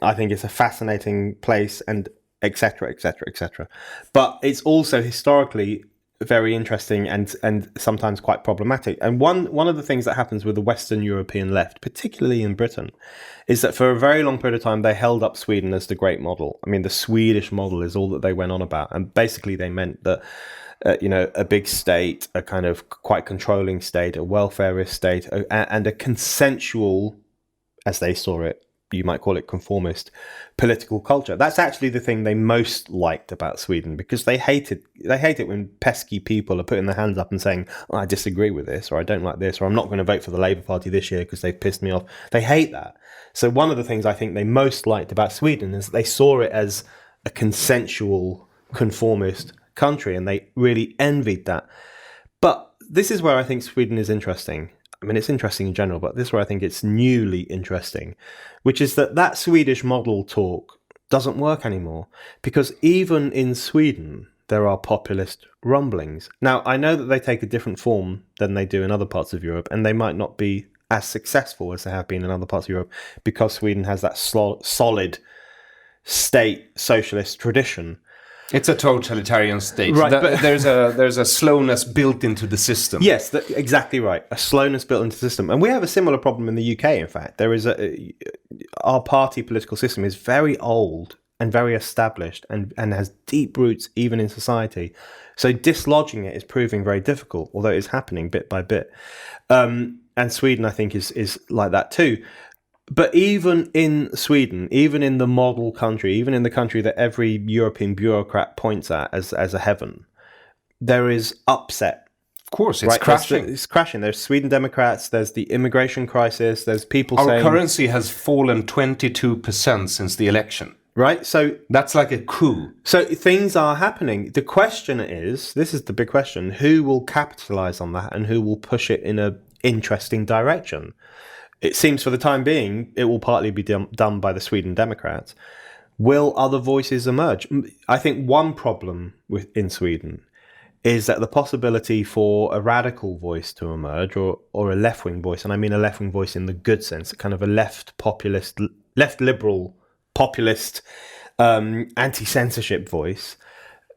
I think it's a fascinating place, and etc., etc., etc. But it's also historically very interesting and sometimes quite problematic. And one of the things that happens with the Western European left, particularly in Britain, is that for a very long period of time they held up Sweden as the great model. I mean, the Swedish model is all that they went on about, and basically they meant that a big state, a kind of quite controlling state, a welfarist state, and a consensual, as they saw it, you might call it conformist, political culture. That's actually the thing they most liked about Sweden, because they hate it when pesky people are putting their hands up and saying, oh, I disagree with this, or I don't like this, or I'm not going to vote for the Labour Party this year because they've pissed me off. They hate that. So one of the things I think they most liked about Sweden is they saw it as a consensual, conformist country, and they really envied that. But this is where I think Sweden is interesting. I mean, it's interesting in general, but this is where I think it's newly interesting, which is that Swedish model talk doesn't work anymore, because even in Sweden, there are populist rumblings. Now, I know that they take a different form than they do in other parts of Europe, and they might not be as successful as they have been in other parts of Europe, because Sweden has that solid state socialist tradition. It's a totalitarian state. Right, but there's a slowness built into the system. Yes, exactly right. A slowness built into the system. And we have a similar problem in the UK, in fact. Our party political system is very old and very established and has deep roots even in society. So dislodging it is proving very difficult, although it is happening bit by bit. And Sweden, I think, is like that too. But even in Sweden, even in the model country, even in the country that every European bureaucrat points at as a heaven, there is upset. Of course, it's crashing. It's crashing. There's Sweden Democrats, there's the immigration crisis, there's people saying... Our currency has fallen 22% since the election. Right, so... That's like a coup. So things are happening. The question is, this is the big question, who will capitalize on that and who will push it in an interesting direction? It seems for the time being, it will partly be done by the Sweden Democrats. Will other voices emerge? I think one problem in Sweden is that the possibility for a radical voice to emerge or a left-wing voice, and I mean a left-wing voice in the good sense, kind of a left liberal, populist, anti-censorship voice,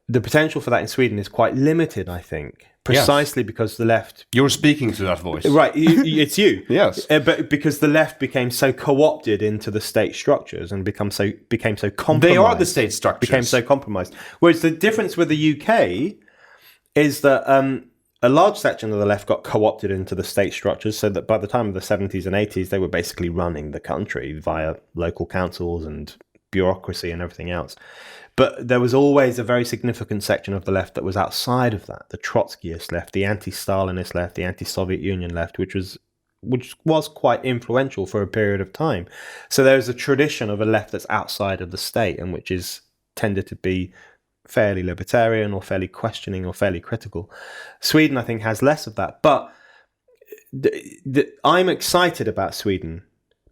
the potential for that in Sweden is quite limited, I think. Precisely because the left... You're speaking to that voice. Right, it's you. Yes. But because the left became so co-opted into the state structures and became so compromised. They are the state structures. Became so compromised. Whereas the difference with the UK is that a large section of the left got co-opted into the state structures, so that by the time of the 70s and 80s, they were basically running the country via local councils and bureaucracy and everything else. But there was always a very significant section of the left that was outside of that, the Trotskyist left, the anti-Stalinist left, the anti-Soviet Union left, which was quite influential for a period of time. So there's a tradition of a left that's outside of the state and which is tended to be fairly libertarian or fairly questioning or fairly critical. Sweden, I think, has less of that. But I'm excited about Sweden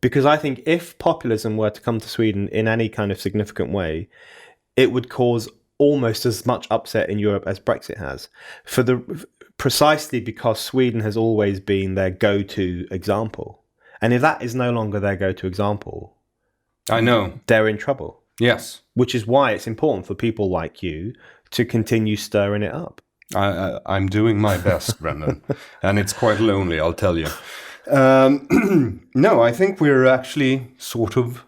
because I think if populism were to come to Sweden in any kind of significant way, it would cause almost as much upset in Europe as Brexit has, precisely because Sweden has always been their go-to example. And if that is no longer their go-to example, I know, they're in trouble. Yes. Which is why it's important for people like you to continue stirring it up. I'm doing my best, Brendan. And it's quite lonely, I'll tell you. No, I think we're actually sort of...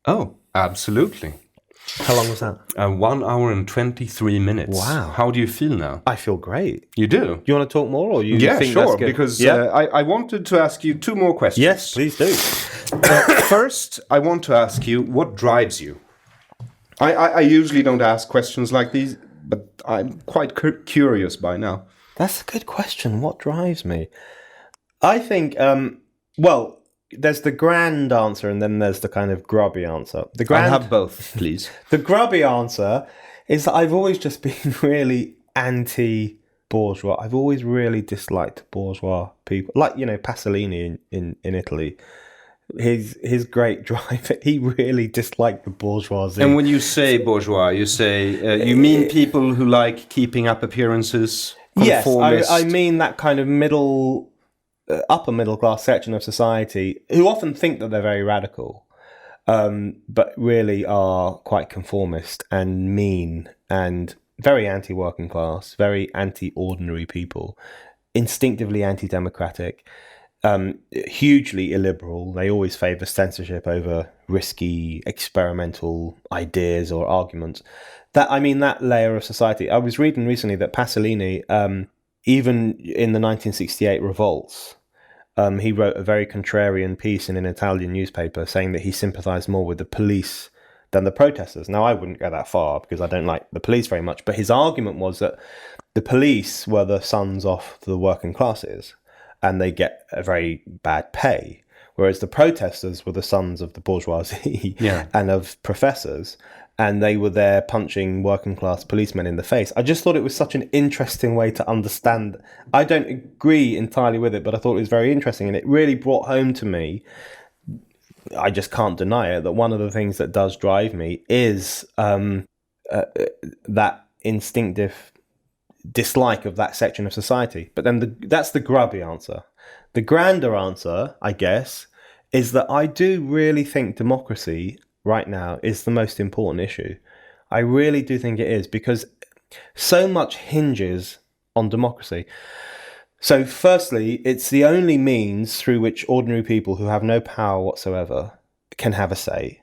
Oh, absolutely. How long was that? 1 hour and 23 minutes. Wow. How do you feel now? I feel great. You do? Do you want to talk more? Or you yeah, think sure. That's good? Because I wanted to ask you 2 more questions. Yes, please do. First, I want to ask you, what drives you? I usually don't ask questions like these, but I'm quite curious by now. That's a good question. What drives me? I think, there's the grand answer and then there's the kind of grubby answer. I'll have both, please. The grubby answer is that I've always just been really anti-bourgeois. I've always really disliked bourgeois people. Like, Pasolini in Italy. His great drive, he really disliked the bourgeoisie. And when you say bourgeois, you say, you mean people who like keeping up appearances? Yes, I mean that kind of upper middle class section of society who often think that they're very radical, but really are quite conformist and mean and very anti-working class, very anti-ordinary people, instinctively anti-democratic, hugely illiberal. They always favour censorship over risky experimental ideas or arguments. That layer of society. I was reading recently that Pasolini, even in the 1968 revolts, he wrote a very contrarian piece in an Italian newspaper saying that he sympathised more with the police than the protesters. Now, I wouldn't go that far because I don't like the police very much, but his argument was that the police were the sons of the working classes and they get a very bad pay, whereas the protesters were the sons of the bourgeoisie and of professors, and they were there punching working class policemen in the face. I just thought it was such an interesting way to understand. I don't agree entirely with it, but I thought it was very interesting, and it really brought home to me, I just can't deny it, that one of the things that does drive me is that instinctive dislike of that section of society. But then that's the grubby answer. The grander answer, I guess, is that I do really think democracy right now is the most important issue. I really do think it is, because so much hinges on democracy. So firstly, it's the only means through which ordinary people who have no power whatsoever can have a say.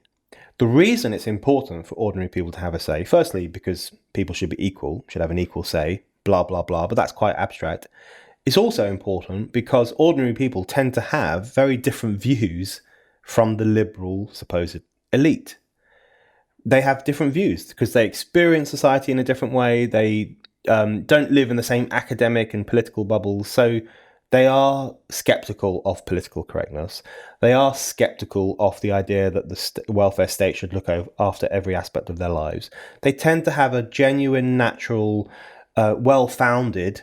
The reason it's important for ordinary people to have a say, firstly, because people should be equal, should have an equal say, blah, blah, blah, but that's quite abstract. It's also important because ordinary people tend to have very different views from the liberal supposed elite. They have different views because they experience society in a different way. They don't live in the same academic and political bubbles. So they are skeptical of political correctness. They are skeptical of the idea that the welfare state should look after every aspect of their lives. They tend to have a genuine, natural, well-founded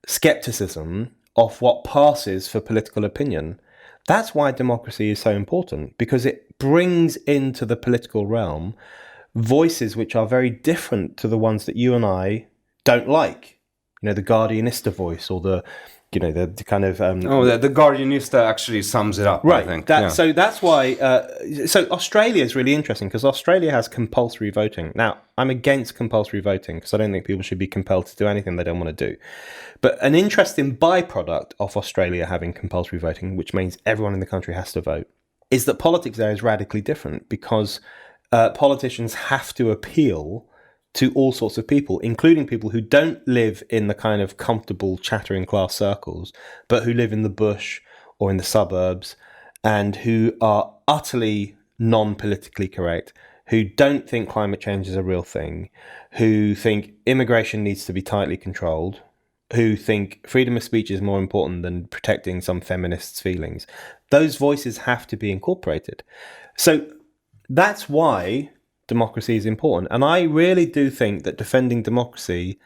skepticism of what passes for political opinion. That's why democracy is so important, because it brings into the political realm voices which are very different to the ones that you and I don't like. You know, the Guardianista voice, or the kind of the Guardianista actually sums it up, right. I think. So that's why. So Australia is really interesting because Australia has compulsory voting. Now, I'm against compulsory voting because I don't think people should be compelled to do anything they don't want to do. But an interesting byproduct of Australia having compulsory voting, which means everyone in the country has to vote, is that politics there is radically different because politicians have to appeal to all sorts of people, including people who don't live in the kind of comfortable chattering class circles, but who live in the bush or in the suburbs and who are utterly non-politically correct, who don't think climate change is a real thing, who think immigration needs to be tightly controlled, who think freedom of speech is more important than protecting some feminists' feelings. Those voices have to be incorporated. So that's why democracy is important. And I really do think that defending democracy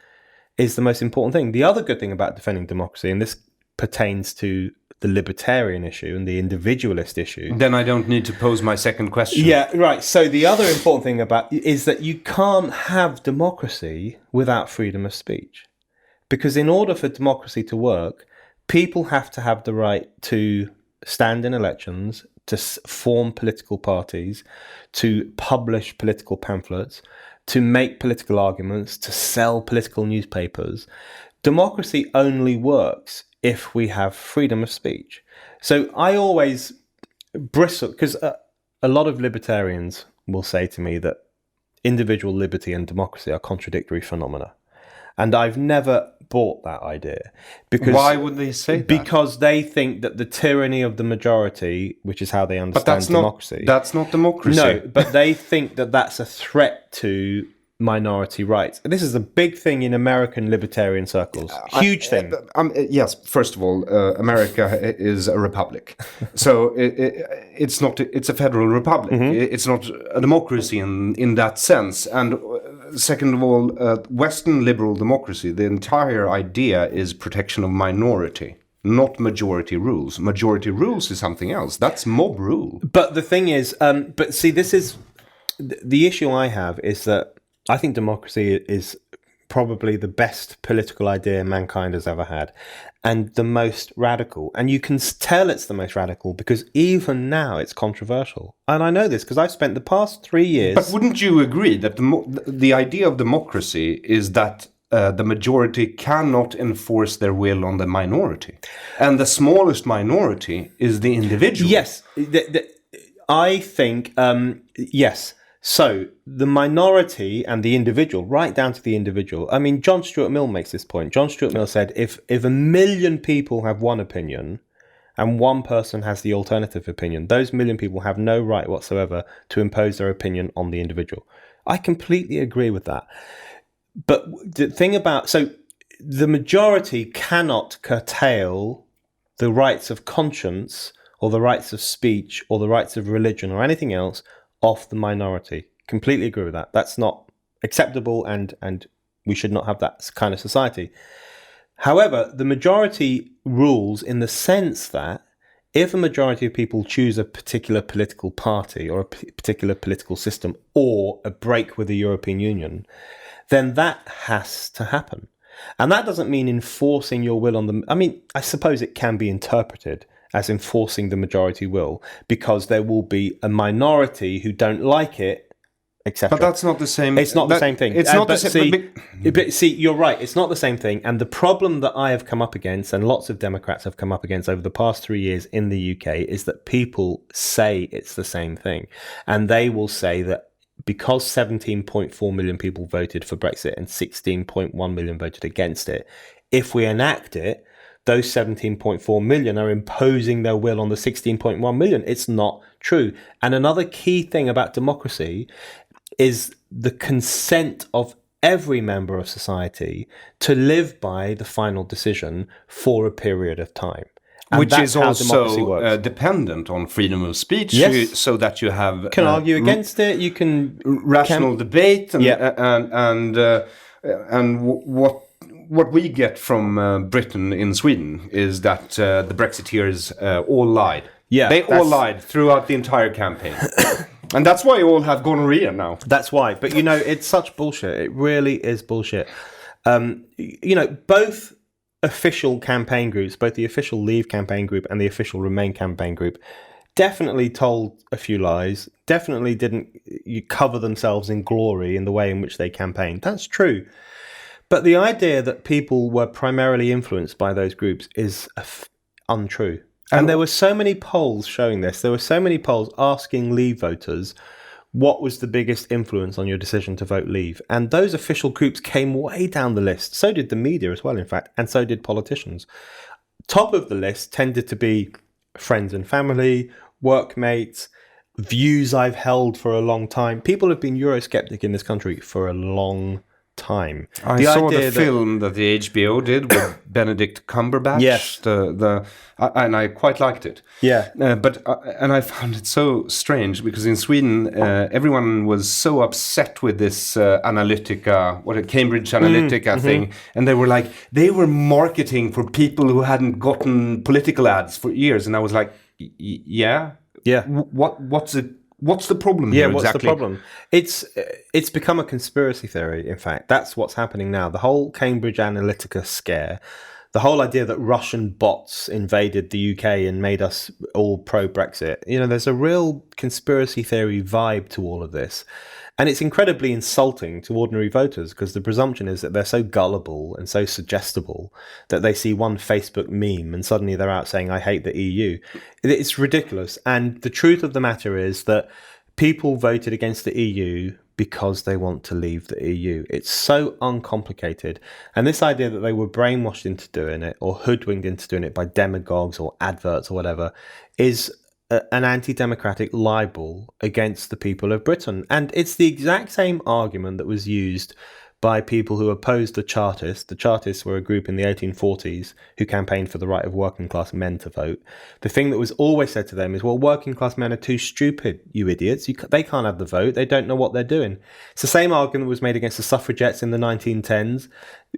is the most important thing. The other good thing about defending democracy, and this pertains to the libertarian issue and the individualist issue. Then I don't need to pose my second question. Yeah, right. So the other important thing about is that you can't have democracy without freedom of speech. Because in order for democracy to work, people have to have the right to stand in elections, to form political parties, to publish political pamphlets, to make political arguments, to sell political newspapers. Democracy only works if we have freedom of speech. So I always bristle, because a lot of libertarians will say to me that individual liberty and democracy are contradictory phenomena. And I've never bought that idea. Because why would they say that? Because they think that the tyranny of the majority, which is how they understand democracy. That's not democracy. No, but they think that that's a threat to minority rights. And this is a big thing in American libertarian circles. Huge thing. Yes, first of all, America is a republic. So it's not. It's a federal republic. Mm-hmm. It's not a democracy in that sense. And second of all, Western liberal democracy, the entire idea is protection of minority, not majority rules. Majority rules is something else. That's mob rule. But the thing is, but see, this is the issue I have is that I think democracy is probably the best political idea mankind has ever had, and the most radical. And you can tell it's the most radical because even now it's controversial. And I know this because I've spent the past 3 years... But wouldn't you agree that the idea of democracy is that the majority cannot enforce their will on the minority? And the smallest minority is the individual. Yes. I think, yes. So the minority and the individual, right down to the individual. I mean, John Stuart Mill makes this point. John Stuart Mill said, if 1 million people have one opinion and one person has the alternative opinion, those 1 million people have no right whatsoever to impose their opinion on the individual. I completely agree with that. But the thing about, so the majority cannot curtail the rights of conscience or the rights of speech or the rights of religion or anything else off the minority. Completely agree with that. That's not acceptable, and we should not have that kind of society. However, the majority rules in the sense that if a majority of people choose a particular political party or a particular political system or a break with the European Union, then that has to happen. And that doesn't mean enforcing your will on them. I mean, I suppose it can be interpreted as enforcing the majority will, because there will be a minority who don't like it, etc. But that's not the same. It's not the same thing. It's not the same. But see, you're right. It's not the same thing. And the problem that I have come up against, and lots of Democrats have come up against over the past 3 years in the UK, is that people say it's the same thing. And they will say that because 17.4 million people voted for Brexit and 16.1 million voted against it, if we enact it, those 17.4 million are imposing their will on the 16.1 million. It's not true. And another key thing about democracy is the consent of every member of society to live by the final decision for a period of time. And which is also dependent on freedom of speech, yes. So that you have... You can argue against it, you can... Rational debate, and what we get from Britain in Sweden is that the Brexiteers all lied. Yeah, they all lied throughout the entire campaign. And that's why you all have gonorrhea now. That's why. But, you know, it's such bullshit. It really is bullshit. You know, both official campaign groups, both the official Leave campaign group and the official Remain campaign group, definitely told a few lies, definitely didn't cover themselves in glory in the way in which they campaigned. That's true. But the idea that people were primarily influenced by those groups is untrue. And there were so many polls showing this. There were so many polls asking Leave voters what was the biggest influence on your decision to vote Leave. And those official groups came way down the list. So did the media as well, in fact, and so did politicians. Top of the list tended to be friends and family, workmates, views I've held for a long time. People have been Eurosceptic in this country for a long time. I saw the film that the HBO did with Benedict Cumberbatch. Yes. And I quite liked it. Yeah. But I found it so strange because in Sweden, everyone was so upset with this Cambridge Analytica thing. And they were marketing for people who hadn't gotten political ads for years. And I was like, yeah. What's the problem here what's exactly? the problem? It's become a conspiracy theory, in fact. That's what's happening now. The whole Cambridge Analytica scare, the whole idea that Russian bots invaded the UK and made us all pro-Brexit. You know, there's a real conspiracy theory vibe to all of this. And it's incredibly insulting to ordinary voters because the presumption is that they're so gullible and so suggestible that they see one Facebook meme and suddenly they're out saying, I hate the EU. It's ridiculous. And the truth of the matter is that people voted against the EU because they want to leave the EU. It's so uncomplicated. And this idea that they were brainwashed into doing it or hoodwinked into doing it by demagogues or adverts or whatever is an anti-democratic libel against the people of Britain. And it's the exact same argument that was used by people who opposed the Chartists. The Chartists were a group in the 1840s who campaigned for the right of working class men to vote. The thing that was always said to them is, well, working class men are too stupid, you idiots. They can't have the vote. They don't know what they're doing. It's the same argument that was made against the suffragettes in the 1910s.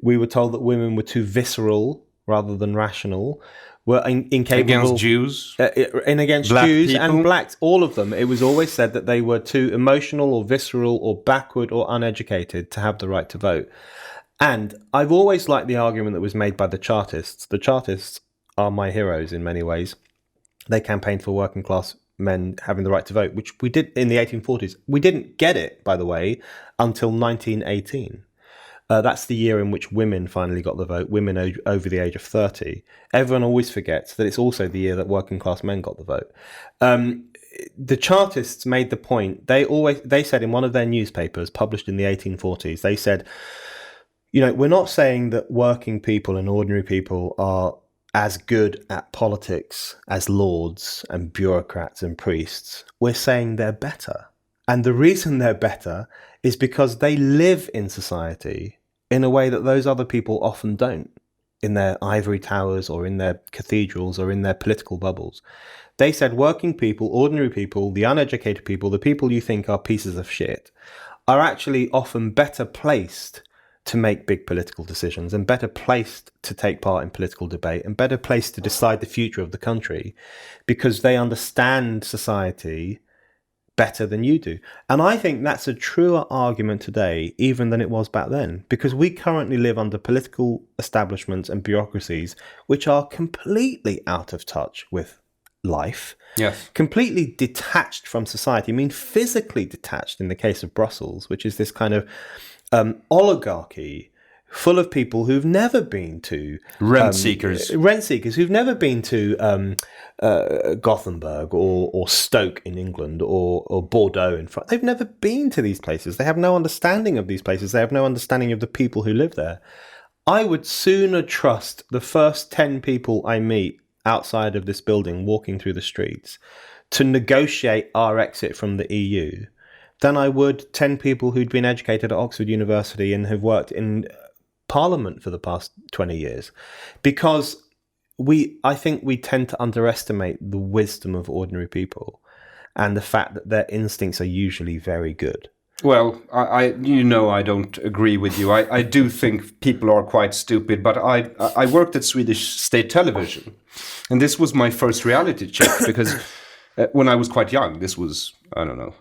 We were told that women were too visceral rather than rational. Were incapable against Jews, and against black Jews people. And blacks, all of them. It was always said that they were too emotional or visceral or backward or uneducated to have the right to vote. And I've always liked the argument that was made by the Chartists. The Chartists are my heroes in many ways. They campaigned for working class men having the right to vote, which we did in the 1840s. We didn't get it, by the way, until 1918. That's the year in which women finally got the vote, women over the age of 30. Everyone always forgets that it's also the year that working class men got the vote. The Chartists made the point, they said in one of their newspapers published in the 1840s, they said, you know, we're not saying that working people and ordinary people are as good at politics as lords and bureaucrats and priests. We're saying they're better. And the reason they're better is because they live in society in a way that those other people often don't, in their ivory towers or in their cathedrals or in their political bubbles. They said working people, ordinary people, the uneducated people, the people you think are pieces of shit, are actually often better placed to make big political decisions and better placed to take part in political debate and better placed to decide the future of the country because they understand society better than you do. And I think that's a truer argument today even than it was back then, because we currently live under political establishments and bureaucracies which are completely out of touch with life. Yes. Completely detached from society. I mean, physically detached in the case of Brussels, which is this kind of oligarchy full of people who've never been to Rent seekers who've never been to Gothenburg or Stoke in England or Bordeaux in France. They've never been to these places. They have no understanding of these places. They have no understanding of the people who live there. I would sooner trust the first 10 people I meet outside of this building walking through the streets to negotiate our exit from the EU than I would 10 people who'd been educated at Oxford University and have worked in Parliament for the past 20 years. Because I think we tend to underestimate the wisdom of ordinary people and the fact that their instincts are usually very good. Well, I don't agree with you. I do think people are quite stupid, but I worked at Swedish state television, and this was my first reality check because when I was quite young, this was,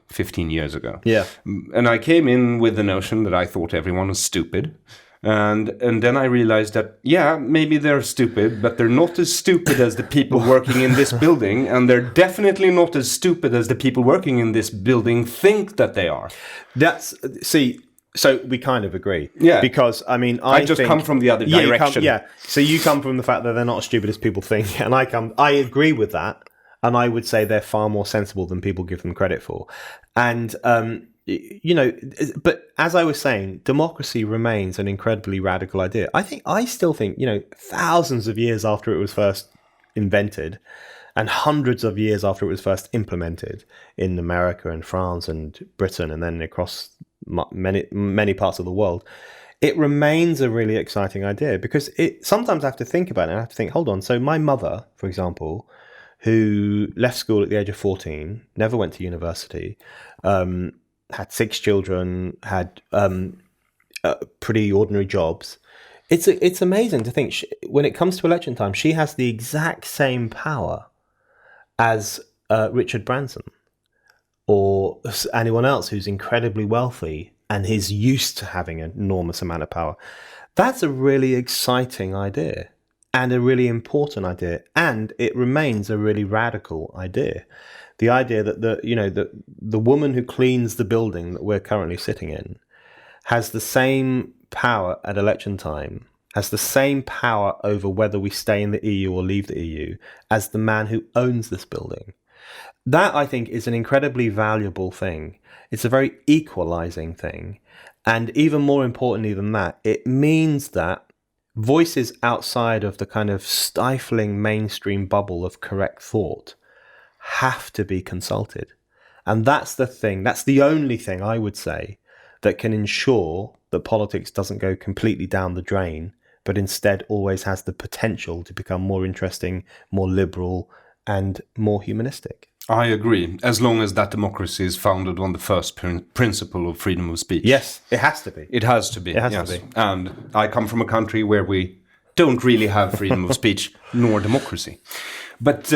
15 years ago. Yeah. And I came in with the notion that I thought everyone was stupid. And then I realized that, maybe they're stupid, but they're not as stupid as the people working in this building. And they're definitely not as stupid as the people working in this building think that they are. So we kind of agree. Yeah. Because, I just come from the other direction. So you come from the fact that they're not as stupid as people think. And I agree with that. And I would say they're far more sensible than people give them credit for. And, but as I was saying, democracy remains an incredibly radical idea. I still think, thousands of years after it was first invented and hundreds of years after it was first implemented in America and France and Britain and then across many parts of the world, it remains a really exciting idea because sometimes I have to think about it and I have to think, hold on. So my mother, for example, who left school at the age of 14, never went to university, had 6 children, had pretty ordinary jobs. It's amazing to think when it comes to election time, she has the exact same power as Richard Branson or anyone else who's incredibly wealthy and is used to having an enormous amount of power. That's a really exciting idea. And a really important idea, and it remains a really radical idea. The idea that the woman who cleans the building that we're currently sitting in has the same power at election time, has the same power over whether we stay in the EU or leave the EU as the man who owns this building. That, I think, is an incredibly valuable thing. It's a very equalizing thing. And even more importantly than that, it means that voices outside of the kind of stifling mainstream bubble of correct thought have to be consulted. And that's the thing, that's the only thing I would say that can ensure that politics doesn't go completely down the drain, but instead always has the potential to become more interesting, more liberal, and more humanistic. I agree, as long as that democracy is founded on the first principle of freedom of speech. Yes, it has to be. It has to be, It has to be. And I come from a country where we don't really have freedom of speech, nor democracy. But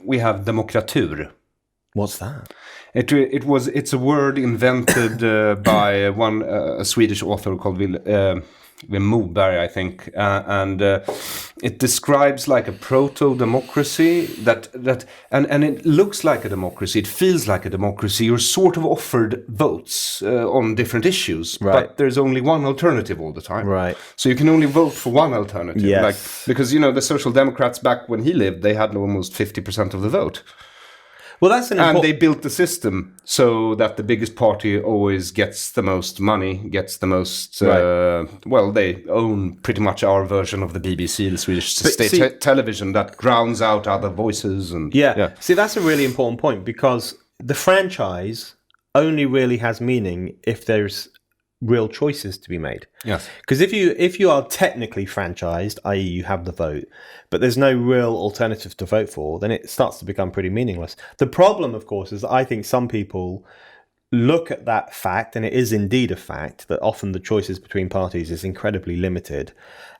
we have demokratur. What's that? It's a word invented by a Swedish author called Vilhelm Moberg, I think, and it describes like a proto-democracy and it looks like a democracy, it feels like a democracy. You're sort of offered votes on different issues, right. But there's only one alternative all the time. Right. So you can only vote for one alternative. Yes. Because the Social Democrats back when he lived, they had almost 50% of the vote. Well, that's and they built the system so that the biggest party always gets the most money, gets the most. Right. They own pretty much our version of the BBC, the Swedish state television, that drowns out other voices. And See, that's a really important point because the franchise only really has meaning if there's real choices to be made. Yes. Because if you are technically franchised, i.e. you have the vote, but there's no real alternative to vote for, then it starts to become pretty meaningless. The problem, of course, is I think some people look at that fact, and it is indeed a fact, that often the choices between parties is incredibly limited,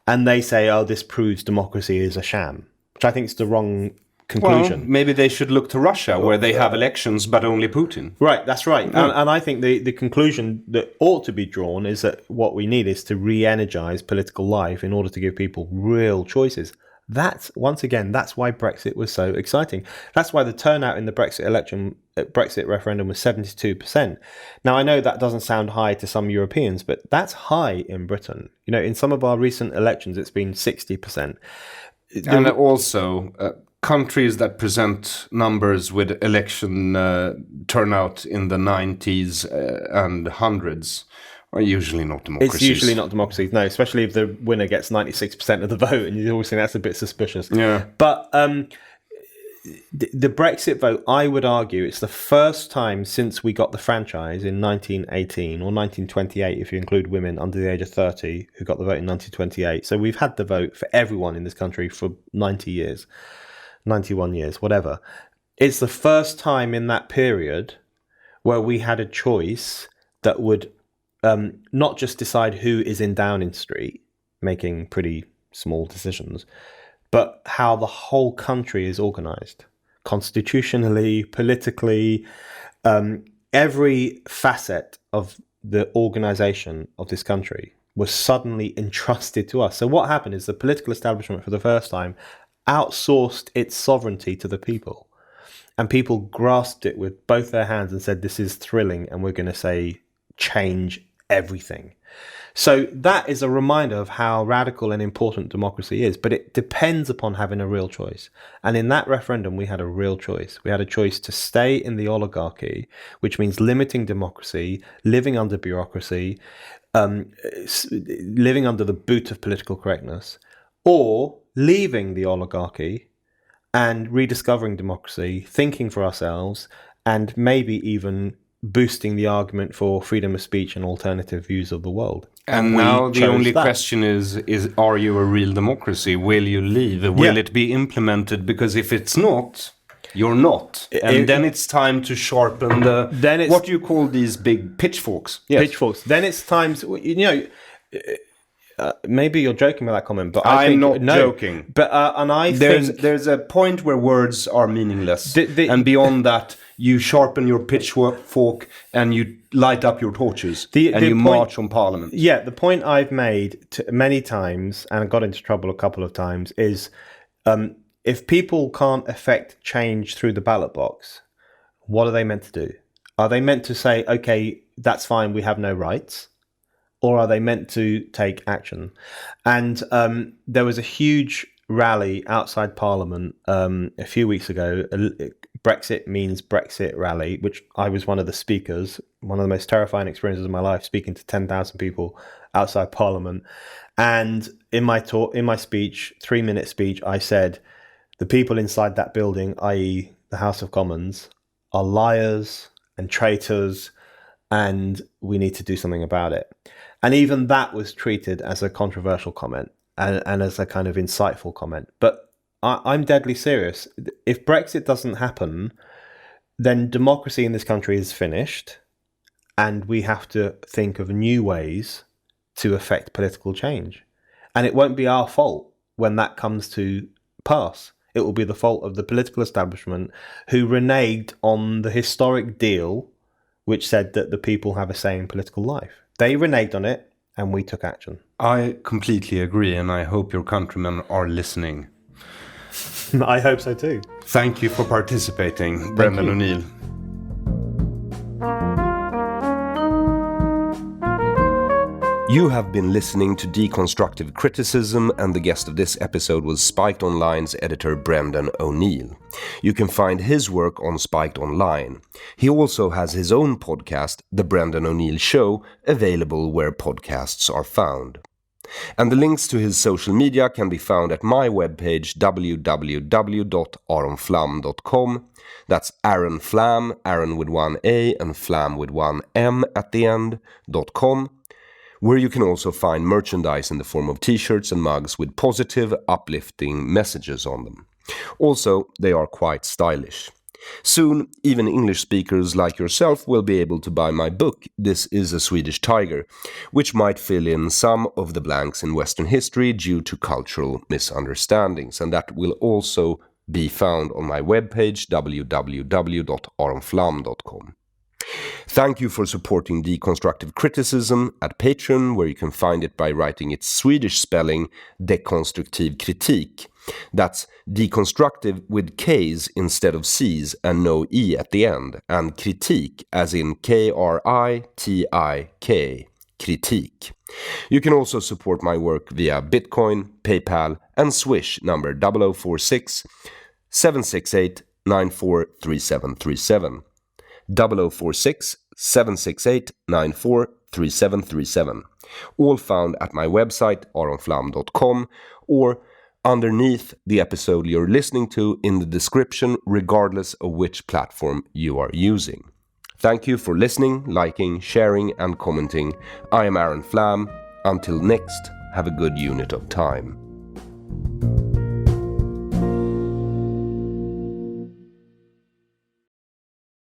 and they say, oh, this proves democracy is a sham, which I think is the wrong conclusion. Well, maybe they should look to Russia, where they have elections, but only Putin. Right, that's right. And I think the conclusion that ought to be drawn is that what we need is to re-energize political life in order to give people real choices. That's why Brexit was so exciting. That's why the turnout in the Brexit referendum was 72%. Now, I know that doesn't sound high to some Europeans, but that's high in Britain. In some of our recent elections, it's been 60%. And also, countries that present numbers with election turnout in the 90s and hundreds are usually not democracies. It's usually not democracies, no, especially if the winner gets 96% of the vote, and you always think that's a bit suspicious. Yeah. But the Brexit vote, I would argue, it's the first time since we got the franchise in 1918 or 1928, if you include women under the age of 30 who got the vote in 1928. So we've had the vote for everyone in this country for 90 years, 91 years, whatever. It's the first time in that period where we had a choice that would not just decide who is in Downing Street, making pretty small decisions, but how the whole country is organised, constitutionally, politically. Every facet of the organisation of this country was suddenly entrusted to us. So what happened is the political establishment, for the first time, outsourced its sovereignty to the people. And people grasped it with both their hands and said, this is thrilling, and we're going to say, change everything. So that is a reminder of how radical and important democracy is, but it depends upon having a real choice. And in that referendum, we had a real choice. We had a choice to stay in the oligarchy, which means limiting democracy, living under bureaucracy, living under the boot of political correctness, or leaving the oligarchy and rediscovering democracy, thinking for ourselves, and maybe even boosting the argument for freedom of speech and alternative views of the world. And now the only question is are you a real democracy? Will you leave? Will it be implemented? Because if it's not, you're not. And then it's time to sharpen what do you call these big pitchforks? Yes. Pitchforks. Then it's time to, maybe you're joking with that comment, but I'm not joking. But and I think there's a point where words are meaningless, and beyond that, you sharpen your pitchfork and you light up your torches and you march on Parliament. Yeah, the point I've made many times, and I got into trouble a couple of times, is if people can't effect change through the ballot box, what are they meant to do? Are they meant to say, okay, that's fine, we have no rights? Or are they meant to take action? And there was a huge rally outside Parliament a few weeks ago, Brexit means Brexit rally, which I was one of the speakers, one of the most terrifying experiences of my life, speaking to 10,000 people outside Parliament. And in my speech, 3-minute speech, I said, the people inside that building, i.e. the House of Commons, are liars and traitors, and we need to do something about it. And even that was treated as a controversial comment and as a kind of insightful comment. But I'm deadly serious. If Brexit doesn't happen, then democracy in this country is finished, and we have to think of new ways to effect political change. And it won't be our fault when that comes to pass. It will be the fault of the political establishment who reneged on the historic deal which said that the people have a say in political life. They reneged on it, and we took action. I completely agree, and I hope your countrymen are listening. I hope so too. Thank you for participating, Brendan O'Neill. You have been listening to Deconstructive Criticism, and the guest of this episode was Spiked Online's editor Brendan O'Neill. You can find his work on Spiked Online. He also has his own podcast, The Brendan O'Neill Show, available where podcasts are found. And the links to his social media can be found at my webpage www.aronflam.com. That's Aron Flam, Aron with one A and Flam with one M at the end, .com, where you can also find merchandise in the form of t-shirts and mugs with positive, uplifting messages on them. Also, they are quite stylish. Soon, even English speakers like yourself will be able to buy my book, This is a Swedish Tiger, which might fill in some of the blanks in Western history due to cultural misunderstandings, and that will also be found on my webpage www.aronflam.com. Thank you for supporting Deconstructive Criticism at Patreon, where you can find it by writing its Swedish spelling, dekonstruktiv kritik, That's deconstructive with K's instead of C's and no E at the end, and kritik as in Kritik, kritik. You can also support my work via Bitcoin, PayPal, and Swish number 0046 768 943737. 0046 768 943737. All found at my website aronflam.com or underneath the episode you're listening to in the description, regardless of which platform you are using. Thank you for listening, liking, sharing, and commenting. I am Aron Flam. Until next, have a good unit of time.